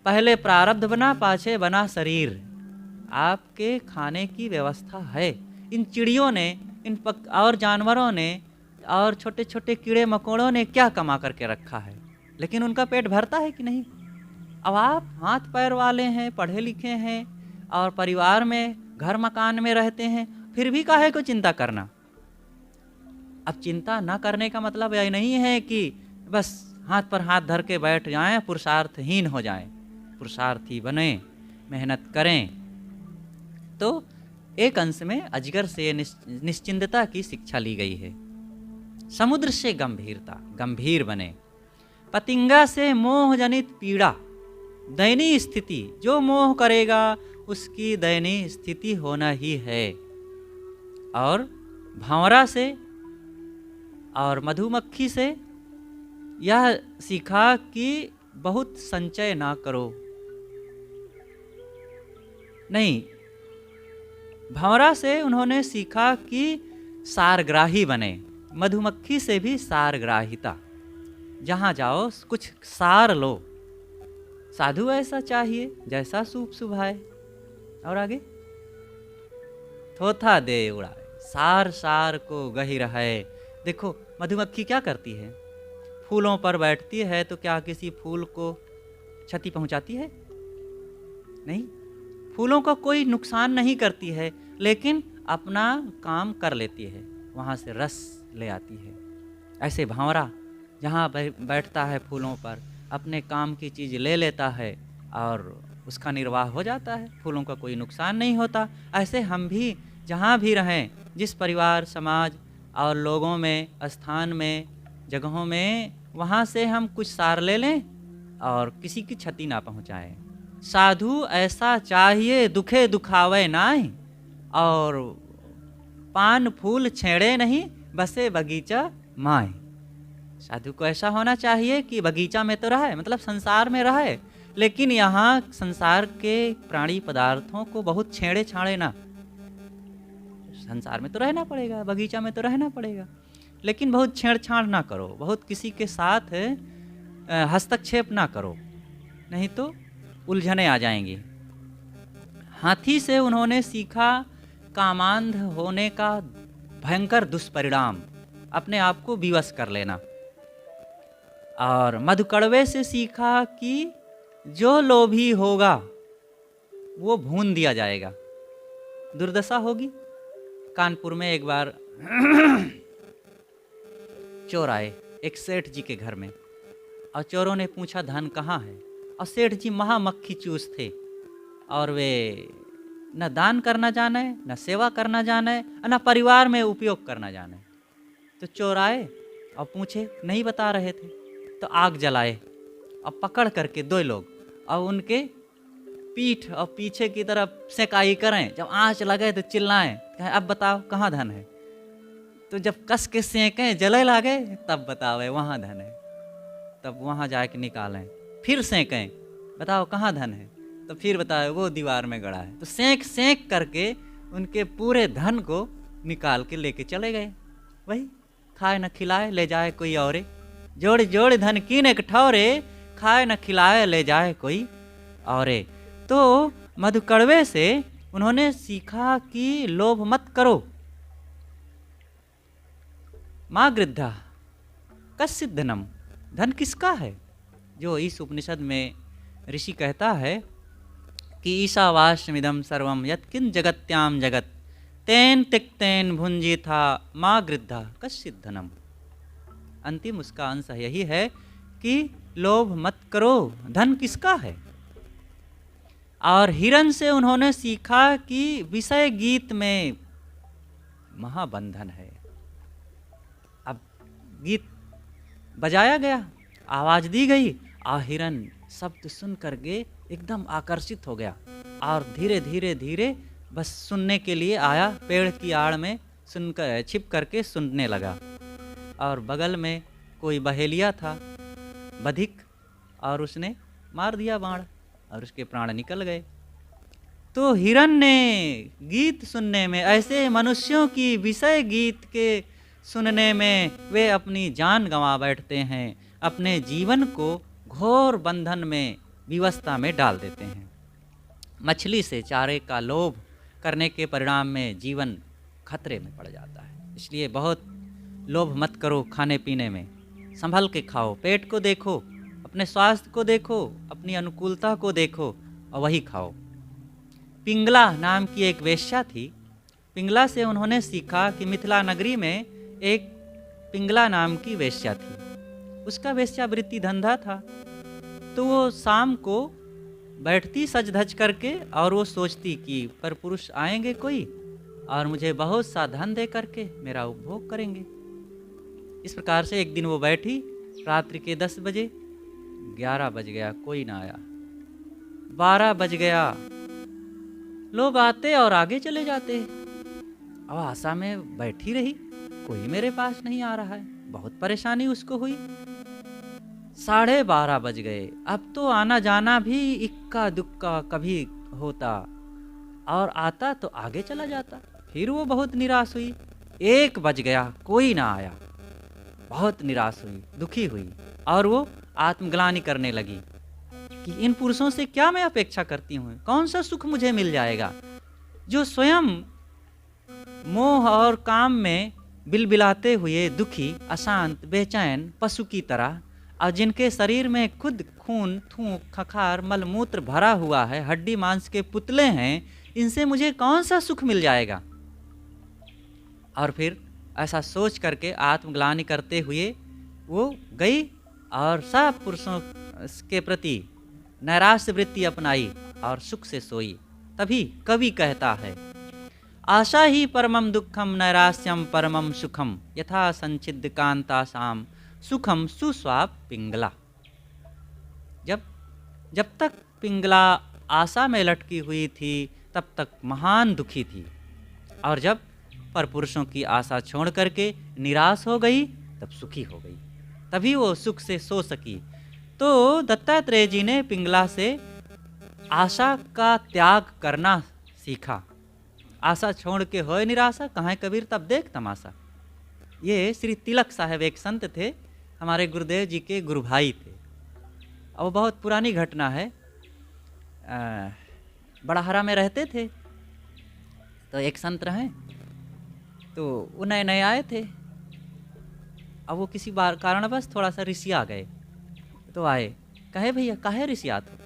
पहले प्रारब्ध बना, पाछे बना शरीर। आपके खाने की व्यवस्था है। इन चिड़ियों ने, और जानवरों ने और छोटे छोटे कीड़े मकोड़ों ने क्या कमा करके रखा है, लेकिन उनका पेट भरता है कि नहीं। अब आप हाथ पैर वाले हैं, पढ़े लिखे हैं और परिवार में, घर मकान में रहते हैं, फिर भी काहे को चिंता करना। अब चिंता ना करने का मतलब यह नहीं है कि बस हाथ पर हाथ धर के बैठ जाएं, पुरुषार्थहीन हो जाएं। पुरुषार्थी बने, मेहनत करें। तो एक अंश में अजगर से निश्चिंतता की शिक्षा ली गई है। समुद्र से गंभीरता, गंभीर बने। पतिंगा से मोह जनित पीड़ा, दयनीय स्थिति, जो मोह करेगा उसकी दयनीय स्थिति होना ही है। और भंवरा से और मधुमक्खी से यह सीखा कि बहुत संचय ना करो। नहीं, भंवरा से उन्होंने सीखा कि सारग्राही बने। मधुमक्खी से भी सारग्राहिता, जहाँ जाओ कुछ सार लो। साधु ऐसा चाहिए जैसा सूप सुभाए। और आगे, थोथा दे उड़ाए, सार सार को गही रहे। देखो मधुमक्खी क्या करती है, फूलों पर बैठती है तो क्या किसी फूल को क्षति पहुंचाती है? नहीं, फूलों को कोई नुकसान नहीं करती है, लेकिन अपना काम कर लेती है, वहाँ से रस ले आती है। ऐसे भंवरा जहाँ बैठता है फूलों पर, अपने काम की चीज़ ले लेता है और उसका निर्वाह हो जाता है, फूलों का कोई नुकसान नहीं होता। ऐसे हम भी जहाँ भी रहें, जिस परिवार, समाज और लोगों में, स्थान में, जगहों में, वहाँ से हम कुछ सार ले लें और किसी की क्षति ना पहुँचाएं। साधु ऐसा चाहिए दुखे दुखावे नाई, और पान फूल छेड़े नहीं, बसे बगीचा माए। साधु को ऐसा होना चाहिए कि बगीचा में तो रहे, मतलब संसार में रहे, लेकिन यहाँ संसार के प्राणी पदार्थों को बहुत छेड़े छाड़े ना। संसार में तो रहना पड़ेगा, बगीचा में तो रहना पड़ेगा, लेकिन बहुत छेड़छाड़ ना करो, बहुत किसी के साथ हस्तक्षेप ना करो, नहीं तो उलझने आ जाएंगी। हाथी से उन्होंने सीखा कामांध होने का भयंकर दुष्परिणाम, अपने आप को विवश कर लेना। और मधुकड़वे से सीखा कि जो लोभी होगा वो भून दिया जाएगा, दुर्दशा होगी। कानपुर में एक बार चोर आए एक सेठ जी के घर में, और चोरों ने पूछा धन कहाँ है, और सेठ जी महामक्खी चूस थे, और वे न दान करना जाने, न सेवा करना जाने, न परिवार में उपयोग करना जाने। तो चोर आए और पूछे, नहीं बता रहे थे। तो आग जलाए और पकड़ करके 2 लोग और उनके पीठ और पीछे की तरफ सेकाई करें। जब आँच लगे तो चिल्लाएं, कहें अब बताओ कहाँ धन है। तो जब कस के सेकें जले लागे, तब बताओ वहाँ धन है। तब वहाँ जाके निकालें, फिर सेकें, बताओ कहाँ धन है। तो फिर बताओ वो दीवार में गड़ा है। तो सेक सेक करके उनके पूरे धन को निकाल के लेके चले गए। वही खाए न खिलाए ले जाए कोई औरे, जोड़ जोड़ धन कीने कठौरे, खाए न खिलाए ले जाए कोई औरे। तो मधुकड़वे से उन्होंने सीखा कि लोभ मत करो। माँ गृद्धा कश्चित् धनम, धन किसका है। जो इस उपनिषद में ऋषि कहता है कि ईशावास्यमिदं सर्वं यत्किंच जगत्याम जगत तेन तिक्तेन भुंजी था माँ गृद्धा कश्चित् धनम। अंतिम उसका अंश यही है कि लोभ मत करो, धन किसका है। और हिरण से उन्होंने सीखा कि विषय गीत में महाबंधन है। अब गीत बजाया गया, आवाज दी गई और हिरण शब्द सुन करके एकदम आकर्षित हो गया और धीरे धीरे धीरे बस सुनने के लिए आया। पेड़ की आड़ में सुनकर छिप करके सुनने लगा। और बगल में कोई बहेलिया था बधिक, और उसने मार दिया बाण और उसके प्राण निकल गए। तो हिरण ने गीत सुनने में, ऐसे मनुष्यों की विषय गीत के सुनने में वे अपनी जान गंवा बैठते हैं, अपने जीवन को घोर बंधन में विवशता में डाल देते हैं। मछली से चारे का लोभ करने के परिणाम में जीवन खतरे में पड़ जाता है। इसलिए बहुत लोभ मत करो खाने पीने में, संभल के खाओ, पेट को देखो, अपने स्वास्थ्य को देखो, अपनी अनुकूलता को देखो और वही खाओ। पिंगला नाम की एक वेश्या थी। पिंगला से उन्होंने सीखा कि मिथिला नगरी में एक पिंगला नाम की वेश्या थी। उसका वेश्यावृत्ति धंधा था। तो वो शाम को बैठती सज धज करके और वो सोचती कि पर पुरुष आएंगे कोई और मुझे बहुत सा धन दे करके मेरा उपभोग करेंगे। इस प्रकार से एक दिन वो बैठी, रात्रि के 10 बजे, 11 बज गया, कोई ना आया, 12 बज गया, लोग आते और आगे चले जाते। अब आशा में बैठी रही, कोई मेरे पास नहीं आ रहा है, बहुत परेशानी उसको हुई। 12:30 बज गए, अब तो आना जाना भी इक्का दुक्का कभी होता और आता तो आगे चला जाता। फिर वो बहुत निराश हुई। 1 बज गया, कोई ना आया, बहुत निराश हुई, दुखी हुई और वो आत्मग्लानि करने लगी कि इन पुरुषों से क्या मैं अपेक्षा करती हूँ, कौन सा सुख मुझे मिल जाएगा, जो स्वयं मोह और काम में बिलबिलाते हुए दुखी, अशांत, बेचैन पशु की तरह, और जिनके शरीर में खुद खून, थूक, खखार, मलमूत्र भरा हुआ है, हड्डी मांस के पुतले हैं, इनसे मुझे कौन सा सुख मिल जाएगा। और फिर ऐसा सोच करके आत्मग्लानि करते हुए वो गई और सब पुरुषों के प्रति नैराश्य वृत्ति अपनाई और सुख से सोई। तभी कवि कहता है, आशा ही परमम दुखम नैराश्यम परमम सुखम यथा संचिद कांतासाम सुखम सुस्वाप पिंगला। जब तक पिंगला आशा में लटकी हुई थी तब तक महान दुखी थी, और जब पर पुरुषों की आशा छोड़ करके निराश हो गई तब सुखी हो गई, तभी वो सुख से सो सकी। तो दत्तात्रेय जी ने पिंगला से आशा का त्याग करना सीखा। आशा छोड़ के होए निराशा, कहाँ कबीर तब देख तमाशा। ये श्री तिलक साहब एक संत थे, हमारे गुरुदेव जी के गुरु भाई थे। और वो बहुत पुरानी घटना है। बड़ाहरा में रहते थे, तो एक संत रहे, तो वो नए नए आए थे। अब वो किसी बार कारणवश थोड़ा सा ऋषिया गए, तो आए, कहे भैया काहे ऋषियात हो,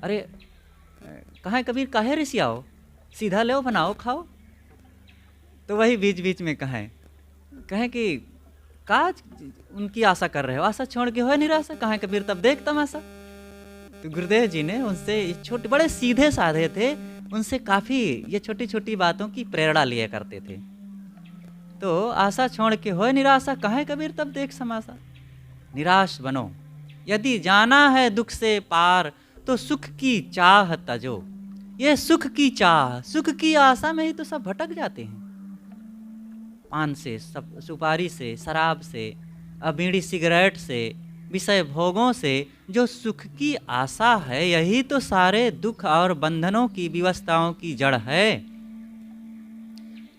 अरे कहे कबीर काहे ऋषियाओ, सीधा ले बनाओ खाओ। तो वही बीच बीच में कहें कि काज उनकी आशा कर रहे हो, आशा छोड़ के हो निराशा, कहाँ कबीर तब देख तमाशा। तो गुरुदेव जी ने उनसे, छोटे बड़े सीधे साधे थे, उनसे काफ़ी ये छोटी छोटी बातों की प्रेरणा लिया करते थे। तो आशा छोड़ के होए निराशा, कहे कबीर तब देख समासा। निराश बनो, यदि जाना है दुख से पार, तो सुख की चाह तजो। ये सुख की चाह, सुख की आशा में ही तो सब भटक जाते हैं। पान से, सब सुपारी से, शराब से, बीड़ी सिगरेट से, विषय भोगों से जो सुख की आशा है, यही तो सारे दुख और बंधनों की विवशताओं की जड़ है।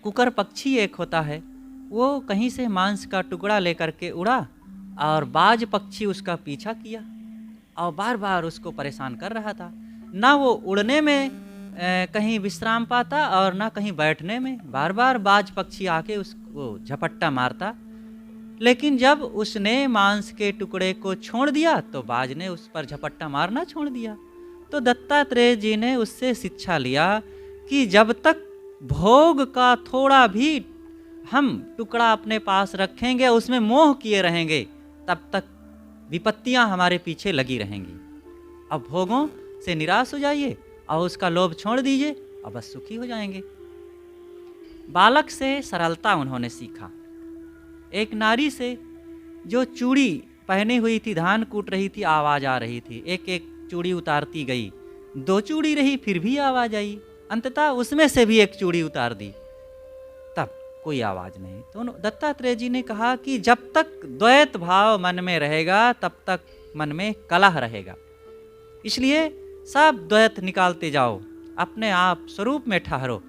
कुकर पक्षी एक होता है, वो कहीं से मांस का टुकड़ा लेकर के उड़ा और बाज पक्षी उसका पीछा किया और बार बार उसको परेशान कर रहा था। ना वो उड़ने में कहीं विश्राम पाता और ना कहीं बैठने में, बार बार बाज पक्षी आके उसको झपट्टा मारता। लेकिन जब उसने मांस के टुकड़े को छोड़ दिया तो बाज ने उस पर झपट्टा मारना छोड़ दिया। तो दत्तात्रेय जी ने उससे शिक्षा लिया कि जब तक भोग का थोड़ा भी हम टुकड़ा अपने पास रखेंगे, उसमें मोह किए रहेंगे, तब तक विपत्तियां हमारे पीछे लगी रहेंगी। अब भोगों से निराश हो जाइए और उसका लोभ छोड़ दीजिए और बस सुखी हो जाएंगे। बालक से सरलता उन्होंने सीखा। एक नारी से जो चूड़ी पहनी हुई थी, धान कूट रही थी, आवाज आ रही थी, एक एक चूड़ी उतारती गई, 2 चूड़ी रही फिर भी आवाज आई, अंततः उसमें से भी एक चूड़ी उतार दी, तब कोई आवाज नहीं। तो दत्तात्रेय जी ने कहा कि जब तक द्वैत भाव मन में रहेगा तब तक मन में कलह रहेगा। इसलिए सब द्वैत निकालते जाओ, अपने आप स्वरूप में ठहरो।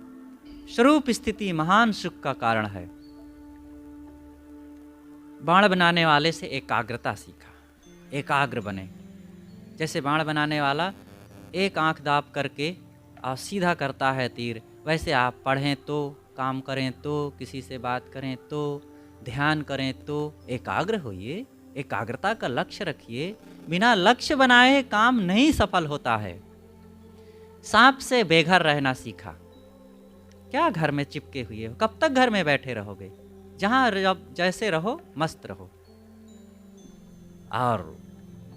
स्वरूप स्थिति महान सुख का कारण है। बाण बनाने वाले से एकाग्रता सीखा, एकाग्र बने। जैसे बाण बनाने वाला एक आंख दाब करके और सीधा करता है तीर, वैसे आप पढ़ें तो, काम करें तो, किसी से बात करें तो, ध्यान करें तो एकाग्र होइए, एकाग्रता का लक्ष्य रखिए। बिना लक्ष्य बनाए काम नहीं सफल होता है। सांप से बेघर रहना सीखा। क्या घर में चिपके हुए हो, कब तक घर में बैठे रहोगे? जहां जैसे रहो मस्त रहो। और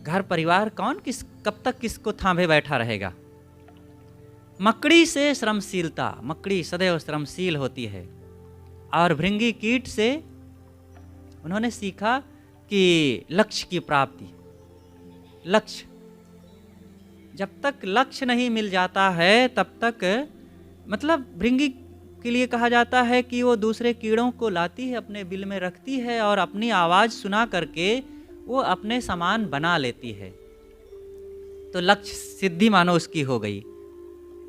घर परिवार कौन कब तक किसको थामे बैठा रहेगा। मकड़ी से श्रमशीलता, मकड़ी सदैव श्रमशील होती है। और भृंगी कीट से उन्होंने सीखा कि लक्ष्य की प्राप्ति, लक्ष्य जब तक लक्ष्य नहीं मिल जाता है तब तक, मतलब भृंगी के लिए कहा जाता है कि वो दूसरे कीड़ों को लाती है, अपने बिल में रखती है और अपनी आवाज सुना करके वो अपने समान बना लेती है। तो लक्ष्य सिद्धि मानो उसकी हो गई,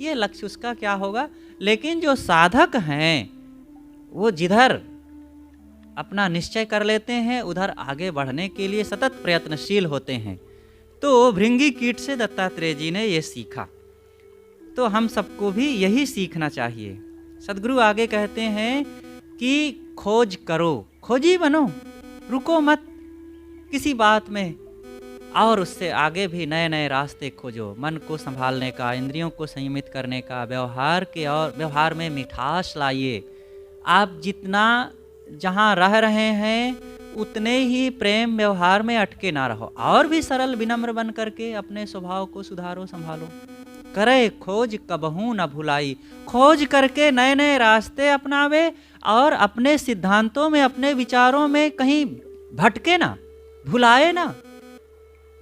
ये लक्ष्य उसका क्या होगा। लेकिन जो साधक हैं वो जिधर अपना निश्चय कर लेते हैं उधर आगे बढ़ने के लिए सतत प्रयत्नशील होते हैं। तो भृंगी कीट से दत्तात्रेय जी ने ये सीखा। तो हम सबको भी यही सीखना चाहिए। सदगुरु आगे कहते हैं कि खोज करो, खोजी बनो, रुको मत किसी बात में, और उससे आगे भी नए नए रास्ते खोजो। मन को संभालने का, इंद्रियों को संयमित करने का, व्यवहार के और व्यवहार में मिठास लाइए। आप जितना जहाँ रह रहे हैं उतने ही प्रेम व्यवहार में अटके ना रहो, और भी सरल विनम्र बन करके अपने स्वभाव को सुधारो, संभालो। करे खोज कबहू न भुलाई, खोज करके नए नए रास्ते अपनावे और अपने सिद्धांतों में, अपने विचारों में कहीं भटके ना, भुलाए ना।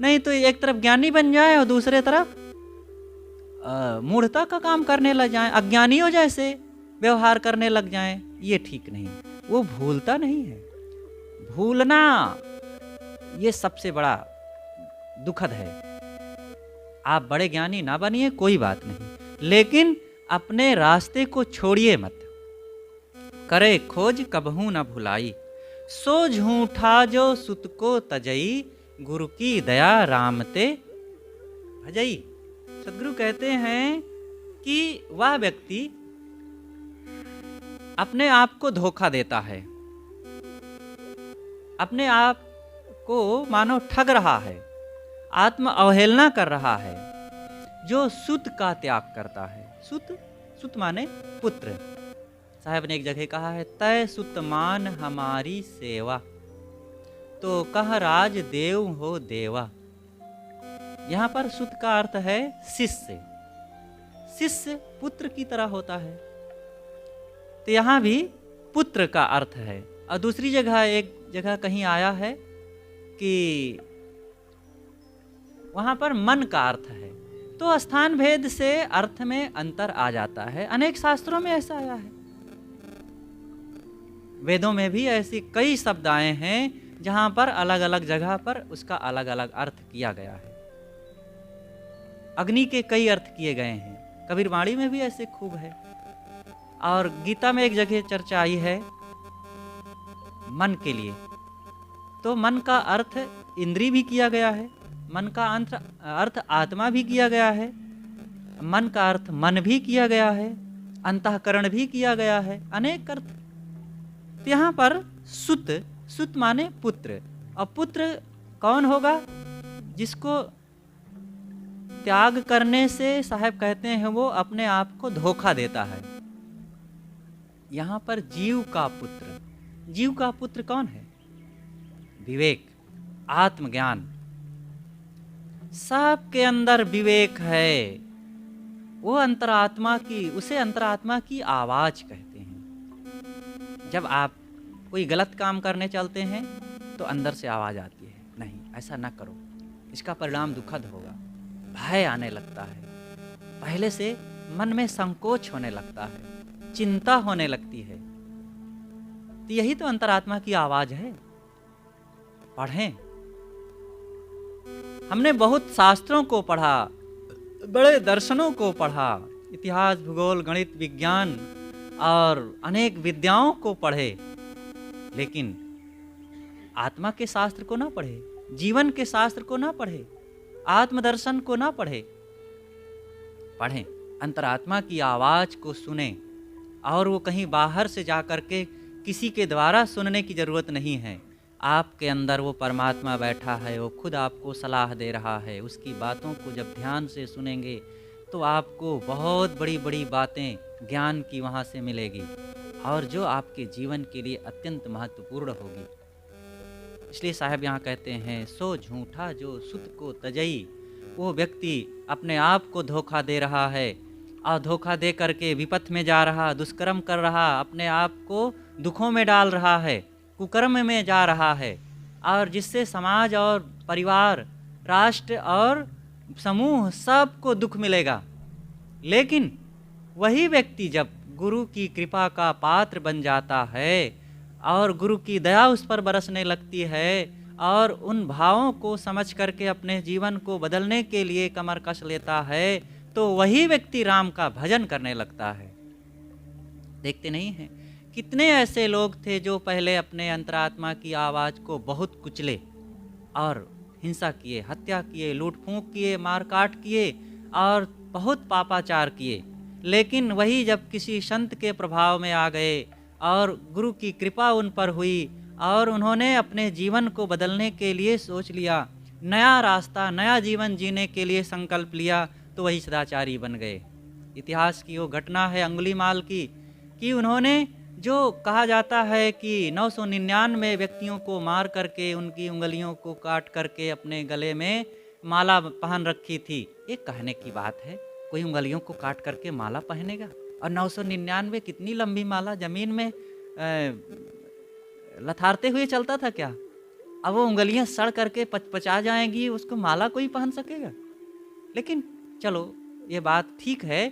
नहीं तो एक तरफ ज्ञानी बन जाए और दूसरे तरफ मूढ़ता का काम करने लग जाए, अज्ञानियों जैसे व्यवहार करने लग जाए, ये ठीक नहीं। वो भूलता नहीं है, भूलना ये सबसे बड़ा दुखद है। आप बड़े ज्ञानी ना बनिए कोई बात नहीं, लेकिन अपने रास्ते को छोड़िए मत। करे खोज कबहू न भुलाई, सो झूठा जो सुत को तजई, गुरु की दया राम ते भजई। सदगुरु कहते हैं कि वह व्यक्ति अपने आप को धोखा देता है, अपने आप को मानो ठग रहा है, आत्म अवहेलना कर रहा है, जो सुत का त्याग करता है। सुत माने पुत्र। साहब ने एक जगह कहा है, तय सुत मान हमारी सेवा, तो कह राज देव हो देवा। यहाँ पर सुत का अर्थ है शिष्य। शिष्य पुत्र की तरह होता है। तो यहाँ भी पुत्र का अर्थ है। और दूसरी जगह एक जगह कहीं आया है कि वहाँ पर मन का अर्थ है। तो स्थान भेद से अर्थ में अंतर आ जाता है। अनेक शास्त्रों में ऐसा आया है। वेदों में भी ऐसी कई शब्द आए हैं जहाँ पर अलग अलग जगह पर उसका अलग अलग अर्थ किया गया है। अग्नि के कई अर्थ किए गए हैं। कबीरवाणी में भी ऐसे खूब है। और गीता में एक जगह चर्चा आई है मन के लिए। तो मन का अर्थ इंद्री भी किया गया है, मन का अर्थ आत्मा भी किया गया है, मन का अर्थ मन भी किया गया है, अंतःकरण भी किया गया है, अनेक अर्थ। तो यहाँ पर सुत, सुत माने पुत्र। और पुत्र कौन होगा? जिसको त्याग करने से साहब कहते हैं वो अपने आप को धोखा देता है। यहाँ पर जीव का पुत्र, जीव का पुत्र कौन है? विवेक, आत्मज्ञान। सबके अंदर विवेक है। वो अंतरात्मा की, उसे अंतरात्मा की आवाज कहते हैं। जब आप कोई गलत काम करने चलते हैं तो अंदर से आवाज आती है, नहीं ऐसा ना करो, इसका परिणाम दुखद होगा। भय आने लगता है, पहले से मन में संकोच होने लगता है, चिंता होने लगती है। तो यही तो अंतरात्मा की आवाज है। पढ़ें। हमने बहुत शास्त्रों को पढ़ा, बड़े दर्शनों को पढ़ा, इतिहास, भूगोल, गणित, विज्ञान और अनेक विद्याओं को पढ़े, लेकिन आत्मा के शास्त्र को ना पढ़े, जीवन के शास्त्र को ना पढ़े, आत्मदर्शन को ना पढ़े। पढ़ें, अंतरात्मा की आवाज को सुने। और वो कहीं बाहर से जाकर के किसी के द्वारा सुनने की जरूरत नहीं है। आपके अंदर वो परमात्मा बैठा है, वो खुद आपको सलाह दे रहा है। उसकी बातों को जब ध्यान से सुनेंगे तो आपको बहुत बड़ी बड़ी बातें ज्ञान की वहाँ से मिलेगी, और जो आपके जीवन के लिए अत्यंत महत्वपूर्ण होगी। इसलिए साहब यहाँ कहते हैं, सो झूठा जो सुत को तजई। वो व्यक्ति अपने आप को धोखा दे रहा है, और धोखा दे करके विपथ में जा रहा, दुष्कर्म कर रहा, अपने आप को दुखों में डाल रहा है, कुकर्म में जा रहा है, और जिससे समाज और परिवार, राष्ट्र और समूह सबको दुख मिलेगा। लेकिन वही व्यक्ति जब गुरु की कृपा का पात्र बन जाता है और गुरु की दया उस पर बरसने लगती है, और उन भावों को समझ करके अपने जीवन को बदलने के लिए कमर कस लेता है, तो वही व्यक्ति राम का भजन करने लगता है। देखते नहीं हैं कितने ऐसे लोग थे जो पहले अपने अंतरात्मा की आवाज़ को बहुत कुचले और हिंसा किए, हत्या किए, लूट फूंक किए, मारकाट किए और बहुत पापाचार किए। लेकिन वही जब किसी संत के प्रभाव में आ गए और गुरु की कृपा उन पर हुई और उन्होंने अपने जीवन को बदलने के लिए सोच लिया, नया रास्ता, नया जीवन जीने के लिए संकल्प लिया, तो वही सदाचारी बन गए। इतिहास की वो घटना है अंगुलीमाल की, कि उन्होंने जो कहा जाता है कि 999 व्यक्तियों को मार करके उनकी उंगलियों को काट करके अपने गले में माला पहन रखी थी। एक कहने की बात है, कोई उंगलियों को काट करके माला पहनेगा? और 999 कितनी लंबी माला जमीन में लथारते हुए चलता था क्या? अब वो उंगलियां सड़ करके पचपचा जाएंगी, उसको माला कोई पहन सकेगा? लेकिन चलो ये बात ठीक है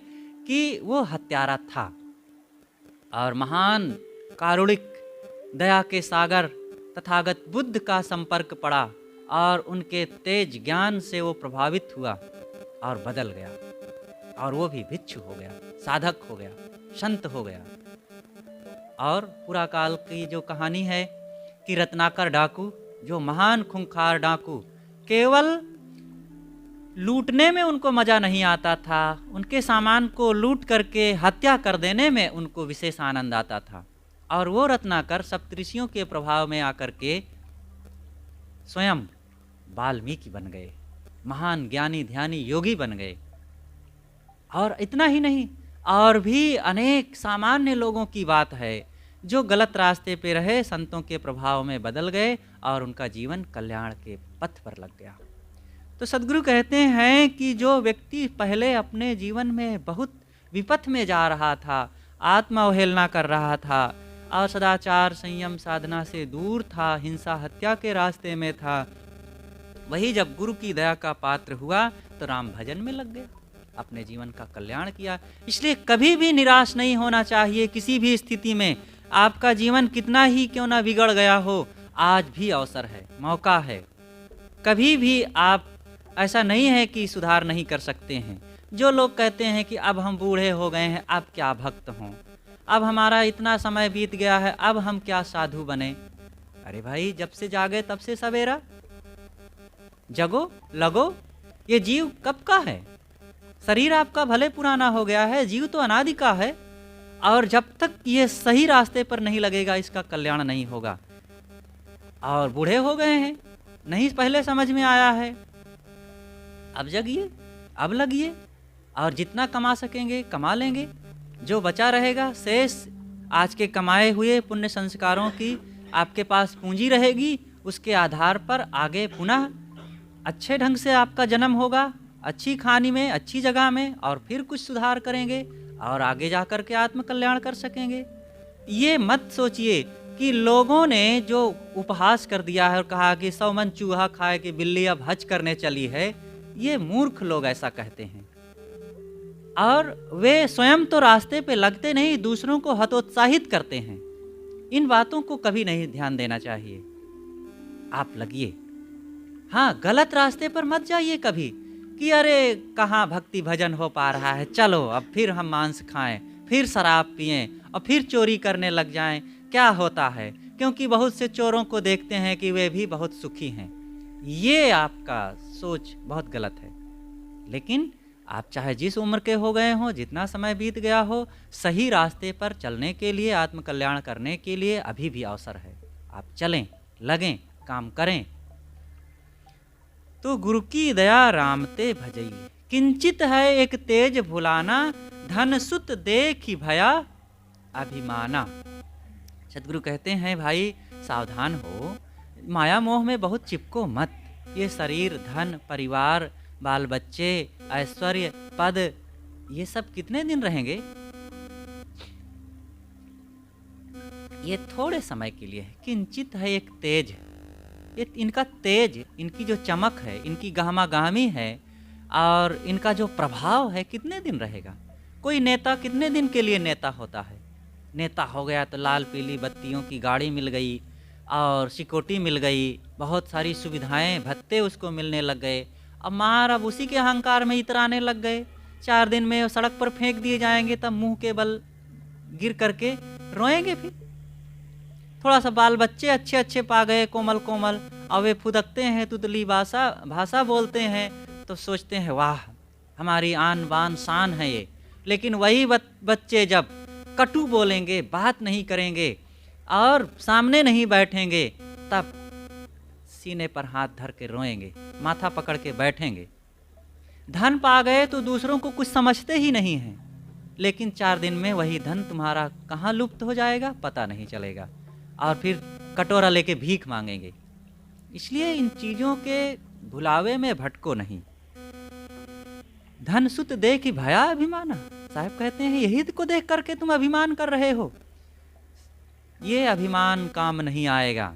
कि वो हत्यारा था, और महान कारुणिक दया के सागर तथागत बुद्ध का संपर्क पड़ा और उनके तेज ज्ञान से वो प्रभावित हुआ और बदल गया, और वो भी भिक्षु हो गया, साधक हो गया, संत हो गया। और पूरा काल की जो कहानी है कि रत्नाकर डाकू, जो महान खूंखार डाकू, केवल लूटने में उनको मजा नहीं आता था, उनके सामान को लूट करके हत्या कर देने में उनको विशेष आनंद आता था। और वो रत्नाकर सप्तऋषियों के प्रभाव में आकर के स्वयं वाल्मीकि बन गए, महान ज्ञानी ध्यानी योगी बन गए। और इतना ही नहीं, और भी अनेक सामान्य लोगों की बात है जो गलत रास्ते पे रहे, संतों के प्रभाव में बदल गए और उनका जीवन कल्याण के पथ पर लग गया। तो सद्गुरु कहते हैं कि जो व्यक्ति पहले अपने जीवन में बहुत विपथ में जा रहा था, आत्मा अवहेलना कर रहा था और सदाचार संयम साधना से दूर था, हिंसा हत्या के रास्ते में था, वही जब गुरु की दया का पात्र हुआ तो राम भजन में लग गया, अपने जीवन का कल्याण किया। इसलिए कभी भी निराश नहीं होना चाहिए किसी भी स्थिति में। आपका जीवन कितना ही क्यों ना बिगड़ गया हो, आज भी अवसर है, मौका है। कभी भी आप ऐसा नहीं है कि सुधार नहीं कर सकते हैं। जो लोग कहते हैं कि अब हम बूढ़े हो गए हैं, अब क्या भक्त हों, अब हमारा इतना समय बीत गया है, अब हम क्या साधु बने। अरे भाई, जब से जागे तब से सवेरा, जगो लगो। ये जीव कब का है? शरीर आपका भले पुराना हो गया है, जीव तो अनादि का है। और जब तक ये सही रास्ते पर नहीं लगेगा, इसका कल्याण नहीं होगा। और बूढ़े हो गए हैं, नहीं पहले समझ में आया है, अब जगिए, अब लगिए, और जितना कमा सकेंगे कमा लेंगे। जो बचा रहेगा शेष आज के कमाए हुए पुण्य संस्कारों की आपके पास पूंजी रहेगी, उसके आधार पर आगे पुनः अच्छे ढंग से आपका जन्म होगा, अच्छी खानी में, अच्छी जगह में, और फिर कुछ सुधार करेंगे और आगे जाकर के आत्म कल्याण कर सकेंगे। ये मत सोचिए कि लोगों ने जो उपहास कर दिया है और कहा कि 100 मन चूहा खाए कि बिल्ली अब हज करने चली है, ये मूर्ख लोग ऐसा कहते हैं। और वे स्वयं तो रास्ते पे लगते नहीं, दूसरों को हतोत्साहित करते हैं। इन बातों को कभी नहीं ध्यान देना चाहिए। आप लगिए, हाँ, गलत रास्ते पर मत जाइए कभी कि अरे कहाँ भक्ति भजन हो पा रहा है, चलो अब फिर हम मांस खाएं, फिर शराब पिएं और फिर चोरी करने लग जाएं, क्या होता है। क्योंकि बहुत से चोरों को देखते हैं कि वे भी बहुत सुखी हैं। ये आपका सोच बहुत गलत है। लेकिन आप चाहे जिस उम्र के हो गए हों, जितना समय बीत गया हो, सही रास्ते पर चलने के लिए, आत्म कल्याण करने के लिए अभी भी अवसर है। आप चलें, लगें, काम करें। तो गुरु की दया राम ते भजइए, किंचित है एक तेज भुलाना, धन सुत देखी भया अभिमाना। सदगुरु कहते हैं, भाई सावधान हो, माया मोह में बहुत चिपको मत। ये शरीर, धन, परिवार, बाल बच्चे, ऐश्वर्य, पद, ये सब कितने दिन रहेंगे? ये थोड़े समय के लिए है। किंचित है एक तेज, ये इनका तेज, इनकी जो चमक है, इनकी गहमा गहमी है, और इनका जो प्रभाव है, कितने दिन रहेगा? कोई नेता कितने दिन के लिए नेता होता है? नेता हो गया तो लाल पीली बत्तियों की गाड़ी मिल गई और सिक्योरिटी मिल गई, बहुत सारी सुविधाएं, भत्ते उसको मिलने लग गए। अब अब उसी के अहंकार में इतराने लग गए। 4 दिन में सड़क पर फेंक दिए जाएंगे, तब मुंह के बल गिर करके रोएंगे। फिर थोड़ा सा बाल बच्चे अच्छे अच्छे पा गए, कोमल कोमल, और वे फुदकते हैं, तुतली भाषा बोलते हैं, तो सोचते हैं वाह हमारी आन बान शान है ये। लेकिन वही बच्चे जब कटु बोलेंगे, बात नहीं करेंगे और सामने नहीं बैठेंगे, तब सीने पर हाथ धर के रोएंगे, माथा पकड़ के बैठेंगे। धन पा गए तो दूसरों को कुछ समझते ही नहीं हैं, लेकिन 4 दिन में वही धन तुम्हारा कहाँ लुप्त हो जाएगा पता नहीं चलेगा, और फिर कटोरा लेके भीख मांगेंगे। इसलिए इन चीजों के भुलावे में भटको नहीं। धन सुत देखी भया अभिमाना, साहब कहते हैं यही को देख करके तुम अभिमान कर रहे हो। ये अभिमान काम नहीं आएगा।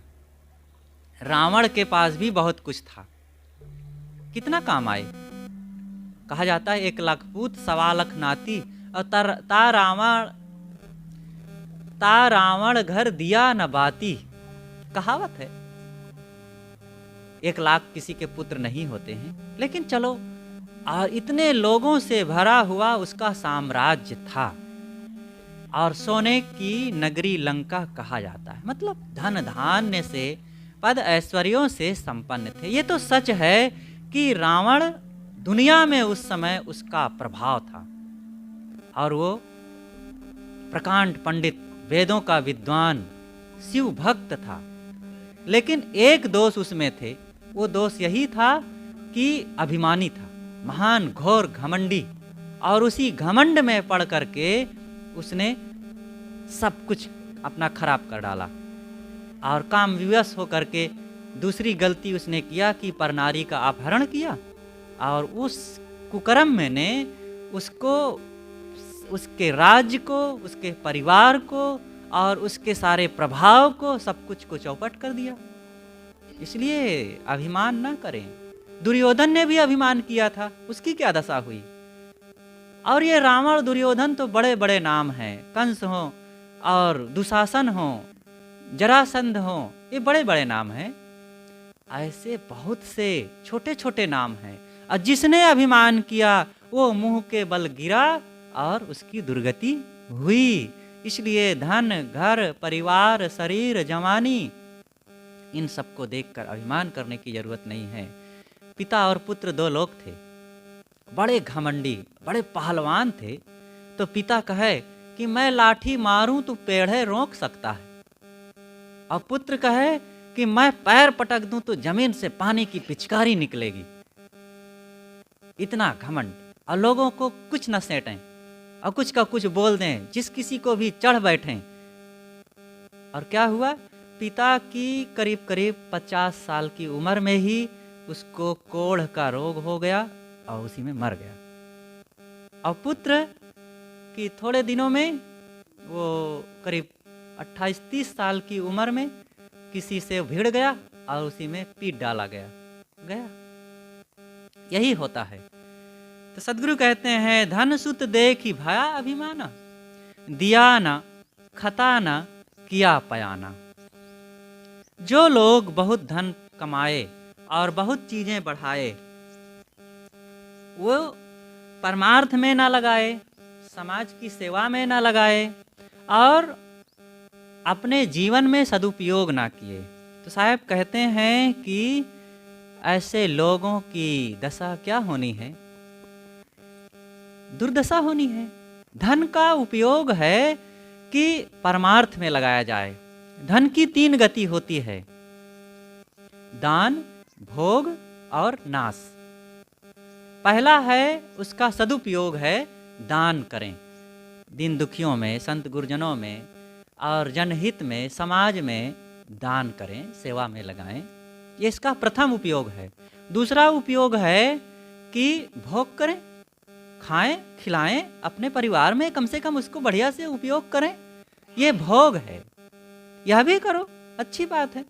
रावण के पास भी बहुत कुछ था, कितना काम आए। कहा जाता है 1 लाख पूत 1.25 लाख नाती, और ता रावण घर दिया न बाती। कहावत है। 1 लाख किसी के पुत्र नहीं होते हैं, लेकिन चलो, और इतने लोगों से भरा हुआ उसका साम्राज्य था, और सोने की नगरी लंका कहा जाता है। मतलब धन धान्य से, पद ऐश्वर्यों से संपन्न थे। ये तो सच है कि रावण दुनिया में उस समय उसका प्रभाव था, और वो प्रकांड पंडित, वेदों का विद्वान, शिव भक्त था। लेकिन एक दोष उसमें थे, वो दोष यही था कि अभिमानी था, महान घोर घमंडी, और उसी घमंड में पड़ करके उसने सब कुछ अपना खराब कर डाला, और काम विवश होकर के दूसरी गलती उसने किया कि परनारी का अपहरण किया, और उस कुकर्म में ने उसको, उसके राज्य को, उसके परिवार को और उसके सारे प्रभाव को, सब कुछ को चौपट कर दिया। इसलिए अभिमान ना करें। दुर्योधन ने भी अभिमान किया था, उसकी क्या दशा हुई। और ये रावण दुर्योधन तो बड़े बड़े नाम हैं, कंस हो और दुशासन हो, जरासंध हो, ये बड़े बड़े नाम हैं। ऐसे बहुत से छोटे छोटे नाम हैं, और जिसने अभिमान किया वो मुंह के बल गिरा और उसकी दुर्गति हुई। इसलिए धन, घर, परिवार, शरीर, जवानी, इन सबको देखकर अभिमान करने की जरूरत नहीं है। पिता और पुत्र दो लोग थे, बड़े घमंडी, बड़े पहलवान थे। तो पिता कहे कि मैं लाठी मारूं तो पेड़े रोक सकता है, और पुत्र कहे कि मैं पैर पटक दूं तो जमीन से पानी की पिचकारी निकलेगी। इतना घमंड, और लोगों को कुछ न सेटें और कुछ का कुछ बोल दें, जिस किसी को भी चढ़ बैठें। और क्या हुआ, पिता की करीब करीब 50 साल की उम्र में ही उसको कोढ़ का रोग हो गया और उसी में मर गया। और पुत्र की थोड़े दिनों में, वो करीब 28-30 साल की उम्र में किसी से भिड़ गया और उसी में पीट डाला गया। यही होता है। तो सदगुरु कहते हैं, धन सुत देखी भया अभिमाना, दिया न खता न किया पयाना। जो लोग बहुत धन कमाए और बहुत चीजें बढ़ाए, वो परमार्थ में ना लगाए, समाज की सेवा में ना लगाए, और अपने जीवन में सदुपयोग ना किए, तो साहब कहते हैं कि ऐसे लोगों की दशा क्या होनी है, दुर्दशा होनी है। धन का उपयोग है कि परमार्थ में लगाया जाए। धन की 3 गति होती है, दान, भोग और नाश। पहला है उसका सदुपयोग है, दान करें, दीन दुखियों में, संत गुरुजनों में और जनहित में, समाज में दान करें, सेवा में लगाएं। ये इसका प्रथम उपयोग है। दूसरा उपयोग है कि भोग करें, खाएं, खिलाएं, अपने परिवार में कम से कम उसको बढ़िया से उपयोग करें, ये भोग है। यह भी करो, अच्छी बात है।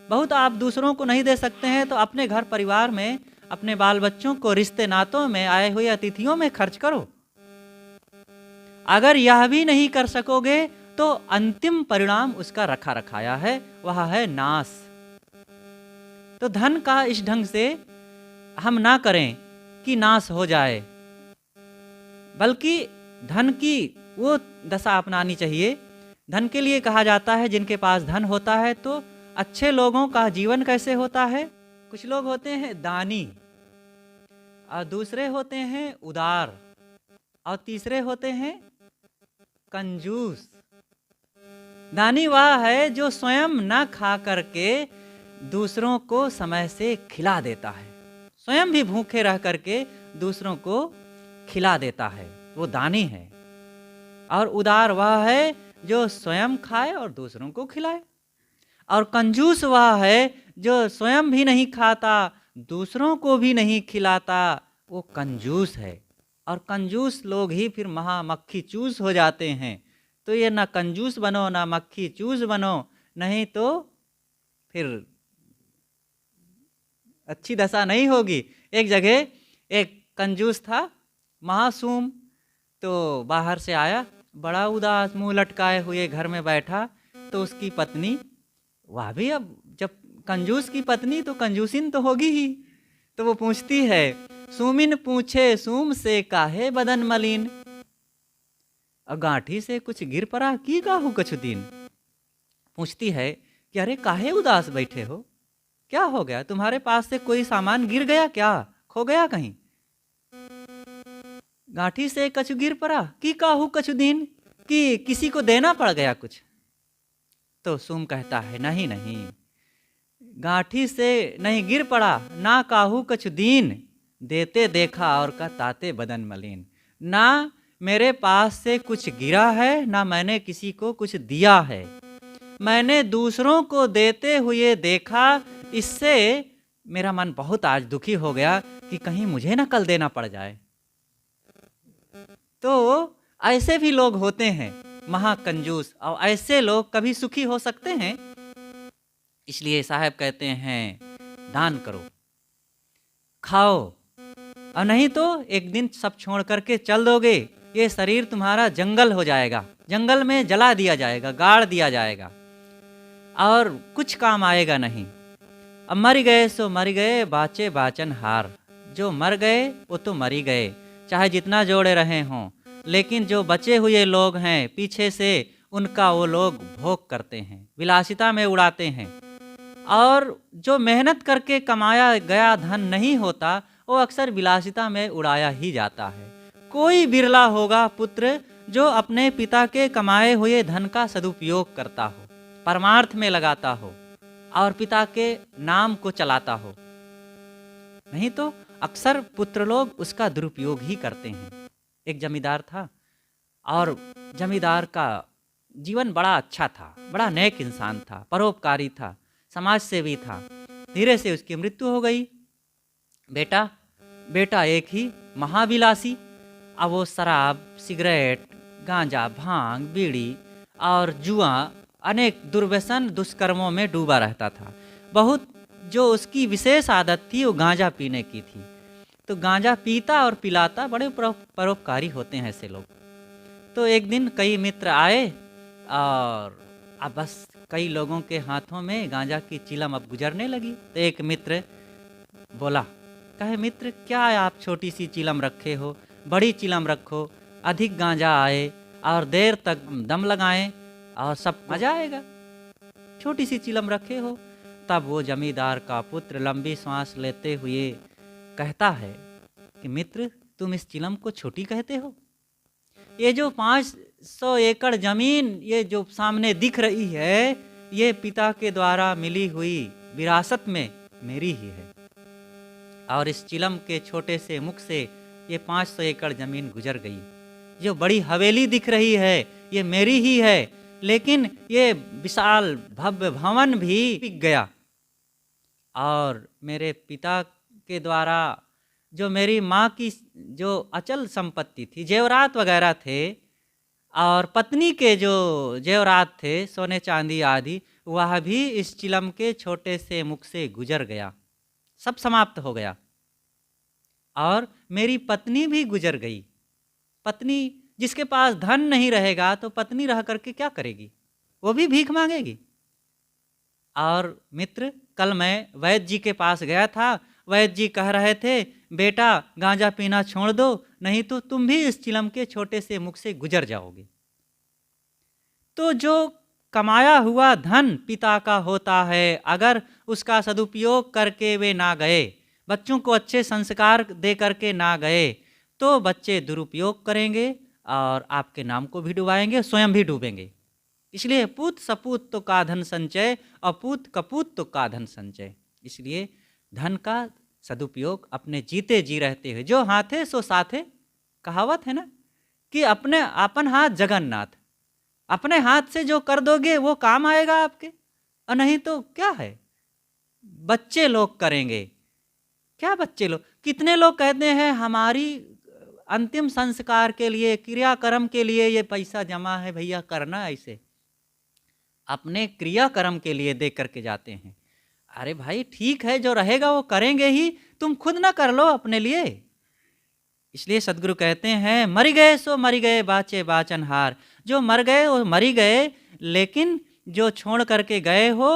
बहुत आप दूसरों को नहीं दे सकते हैं तो अपने घर परिवार में, अपने बाल बच्चों को, रिश्ते नातों में, आए हुए अतिथियों में खर्च करो। अगर यह भी नहीं कर सकोगे तो अंतिम परिणाम उसका रखा रखाया है, वह है नाश। तो धन का इस ढंग से हम ना करें कि नाश हो जाए, बल्कि धन की वो दशा अपनानी चाहिए। धन के लिए कहा जाता है, जिनके पास धन होता है तो अच्छे लोगों का जीवन कैसे होता है। कुछ लोग होते हैं दानी, और दूसरे होते हैं उदार, और तीसरे होते हैं कंजूस। दानी वह है जो स्वयं न खा करके दूसरों को समय से खिला देता है, स्वयं भी भूखे रह करके दूसरों को खिला देता है, वो दानी है। और उदार वह है जो स्वयं खाए और दूसरों को खिलाए। और कंजूस वह है जो स्वयं भी नहीं खाता, दूसरों को भी नहीं खिलाता, वो कंजूस है। और कंजूस लोग ही फिर मक्खी चूस हो जाते हैं। तो ये ना कंजूस बनो ना मक्खी चूस बनो, नहीं तो फिर अच्छी दशा नहीं होगी। एक जगह एक कंजूस था, महासूम, तो बाहर से आया, बड़ा उदास, मुंह लटकाए हुए घर में बैठा। तो उसकी पत्नी, वह भी अब जब कंजूस की पत्नी तो कंजूसिन तो होगी ही, तो वो पूछती है, सूमिन पूछे सूम से काहे बदन मलिन, गांठी से कुछ गिर पड़ा की काहू कछु दिन। पूछती है कि अरे काहे उदास बैठे हो, क्या हो गया, तुम्हारे पास से कोई सामान गिर गया क्या, खो गया कहीं। गांठी से कछु गिर पड़ा कि काहू कछु दिन, कि किसी को देना पड़ गया कुछ। तो सूम कहता है नहीं नहीं, गांठी से नहीं गिर पड़ा, ना काहू कछु दीन, देते देखा और का ताते बदन मलिन। ना मेरे पास से कुछ गिरा है, ना मैंने किसी को कुछ दिया है, मैंने दूसरों को देते हुए देखा, इससे मेरा मन बहुत आज दुखी हो गया कि कहीं मुझे ना कल देना पड़ जाए। तो ऐसे भी लोग होते हैं महाकंजूस, और ऐसे लोग कभी सुखी हो सकते हैं? इसलिए साहब कहते हैं दान करो, खाओ, और नहीं तो एक दिन सब छोड़ करके चल दोगे, ये शरीर तुम्हारा जंगल हो जाएगा, जंगल में जला दिया जाएगा, गाड़ दिया जाएगा और कुछ काम आएगा नहीं। अब मर गए सो मर गए, बाचे बाचन हार। जो मर गए वो तो मर ही गए, चाहे जितना जोड़े रहे हों, लेकिन जो बचे हुए लोग हैं पीछे से, उनका वो लोग भोग करते हैं, विलासिता में उड़ाते हैं। और जो मेहनत करके कमाया गया धन नहीं होता, वो अक्सर विलासिता में उड़ाया ही जाता है। कोई बिरला होगा पुत्र जो अपने पिता के कमाए हुए धन का सदुपयोग करता हो, परमार्थ में लगाता हो और पिता के नाम को चलाता हो। नहीं तो अक्सर पुत्र लोग उसका दुरुपयोग ही करते हैं। एक जमींदार था और जमींदार का जीवन बड़ा अच्छा था, बड़ा नेक इंसान था, परोपकारी था, समाज सेवी था। धीरे से उसकी मृत्यु हो गई। बेटा एक ही महाविलासी। अब वो शराब, सिगरेट, गांजा, भांग, बीड़ी और जुआ, अनेक दुर्व्यसन दुष्कर्मों में डूबा रहता था। बहुत जो उसकी विशेष आदत थी वो गांजा पीने की थी। तो गांजा पीता और पिलाता, बड़े परोपकारी होते हैं ऐसे लोग। तो एक दिन कई मित्र आए और अब बस कई लोगों के हाथों में गांजा की चिलम अब गुजरने लगी। तो एक मित्र बोला, कहे मित्र क्या आप छोटी सी चिलम रखे हो, बड़ी चिलम रखो, अधिक गांजा आए और देर तक दम लगाएं और सब मजा आएगा। छोटी सी चिलम रखे हो। तब वो जमींदार का पुत्र लंबी सांस लेते हुए कहता है कि मित्र तुम इस चिलम को छोटी कहते हो? ये जो 500 एकड़ जमीन ये जो सामने दिख रही है, ये पिता के द्वारा मिली हुई विरासत में मेरी ही है, और इस चिलम के छोटे से मुख से ये 500 एकड़ जमीन गुजर गई। जो बड़ी हवेली दिख रही है ये मेरी ही है, लेकिन ये विशाल भव्य भवन भी बिक गया, और मेरे पिता के द्वारा जो मेरी माँ की जो अचल संपत्ति थी, जेवरात वगैरह थे, और पत्नी के जो जेवरात थे, सोने चांदी आदि, वह भी इस चिलम के छोटे से मुख से गुजर गया, सब समाप्त हो गया। और मेरी पत्नी भी गुजर गई। पत्नी, जिसके पास धन नहीं रहेगा तो पत्नी रह करके क्या करेगी? वो भी भीख मांगेगी। और मित्र, कल मैं वैद्य जी के पास गया था, वैद्य जी कह रहे थे बेटा गांजा पीना छोड़ दो, नहीं तो तुम भी इस चिलम के छोटे से मुख से गुजर जाओगे। तो जो कमाया हुआ धन पिता का होता है, अगर उसका सदुपयोग करके वे ना गए, बच्चों को अच्छे संस्कार दे करके ना गए, तो बच्चे दुरुपयोग करेंगे और आपके नाम को भी डुबाएंगे, स्वयं भी डूबेंगे। इसलिए पूत सपूत तो का धन संचय, अपूत कपूत तो का धन संचय। इसलिए धन का सदुपयोग अपने जीते जी रहते हुए, जो हाथे सो साथे, कहावत है ना कि अपने अपन हाथ जगन्नाथ। अपने हाथ से जो कर दोगे वो काम आएगा आपके, और नहीं तो क्या है, बच्चे लोग करेंगे। क्या बच्चे लोग? कितने लोग कहते हैं हमारी अंतिम संस्कार के लिए, क्रियाकर्म के लिए ये पैसा जमा है भैया, करना ऐसे। अपने क्रियाकर्म के लिए दे करके जाते हैं। अरे भाई ठीक है, जो रहेगा वो करेंगे ही, तुम खुद ना कर लो अपने लिए। इसलिए सदगुरु कहते हैं मर गए सो मर गए, बाचे बाचन हार। जो मर गए वो मर गए, लेकिन जो छोड़ करके गए हो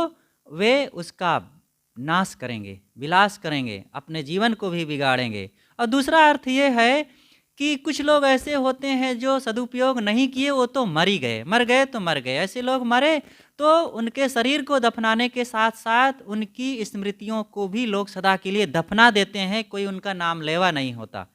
वे उसका नाश करेंगे, विलास करेंगे, अपने जीवन को भी बिगाड़ेंगे। और दूसरा अर्थ ये है कि कुछ लोग ऐसे होते हैं जो सदुपयोग नहीं किए, वो तो मर ही गए, मर गए तो मर गए। ऐसे लोग मरे तो उनके शरीर को दफनाने के साथ साथ उनकी स्मृतियों को भी लोग सदा के लिए दफना देते हैं, कोई उनका नाम लेवा नहीं होता।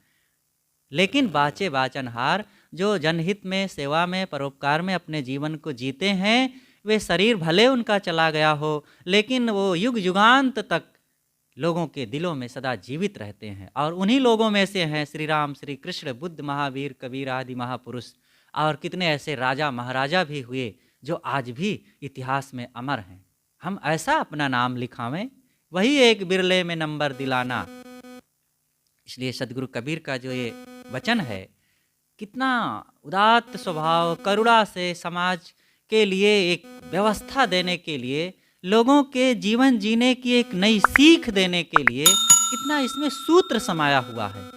लेकिन बाचे बाचनहार, जो जनहित में, सेवा में, परोपकार में अपने जीवन को जीते हैं, वे शरीर भले उनका चला गया हो, लेकिन वो युग युगांत तक लोगों के दिलों में सदा जीवित रहते हैं। और उन्हीं लोगों में से हैं श्री राम, श्री कृष्ण, बुद्ध, महावीर, कबीर आदि महापुरुष। और कितने ऐसे राजा महाराजा भी हुए जो आज भी इतिहास में अमर हैं। हम ऐसा अपना नाम लिखावें, वही एक बिरले में नंबर दिलाना। इसलिए सदगुरु कबीर का जो ये वचन है कितना उदात्त स्वभाव, करुणा से समाज के लिए एक व्यवस्था देने के लिए, लोगों के जीवन जीने की एक नई सीख देने के लिए कितना इसमें सूत्र समाया हुआ है।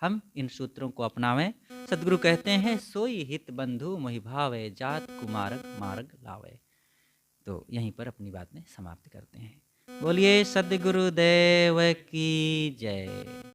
हम इन सूत्रों को अपनावें। सदगुरु कहते हैं, सोई हित बंधु मोहि भावे, जात कुमारक मार्ग लावे। तो यहीं पर अपनी बातें समाप्त करते हैं। बोलिए सद्गुरुदेव की जय।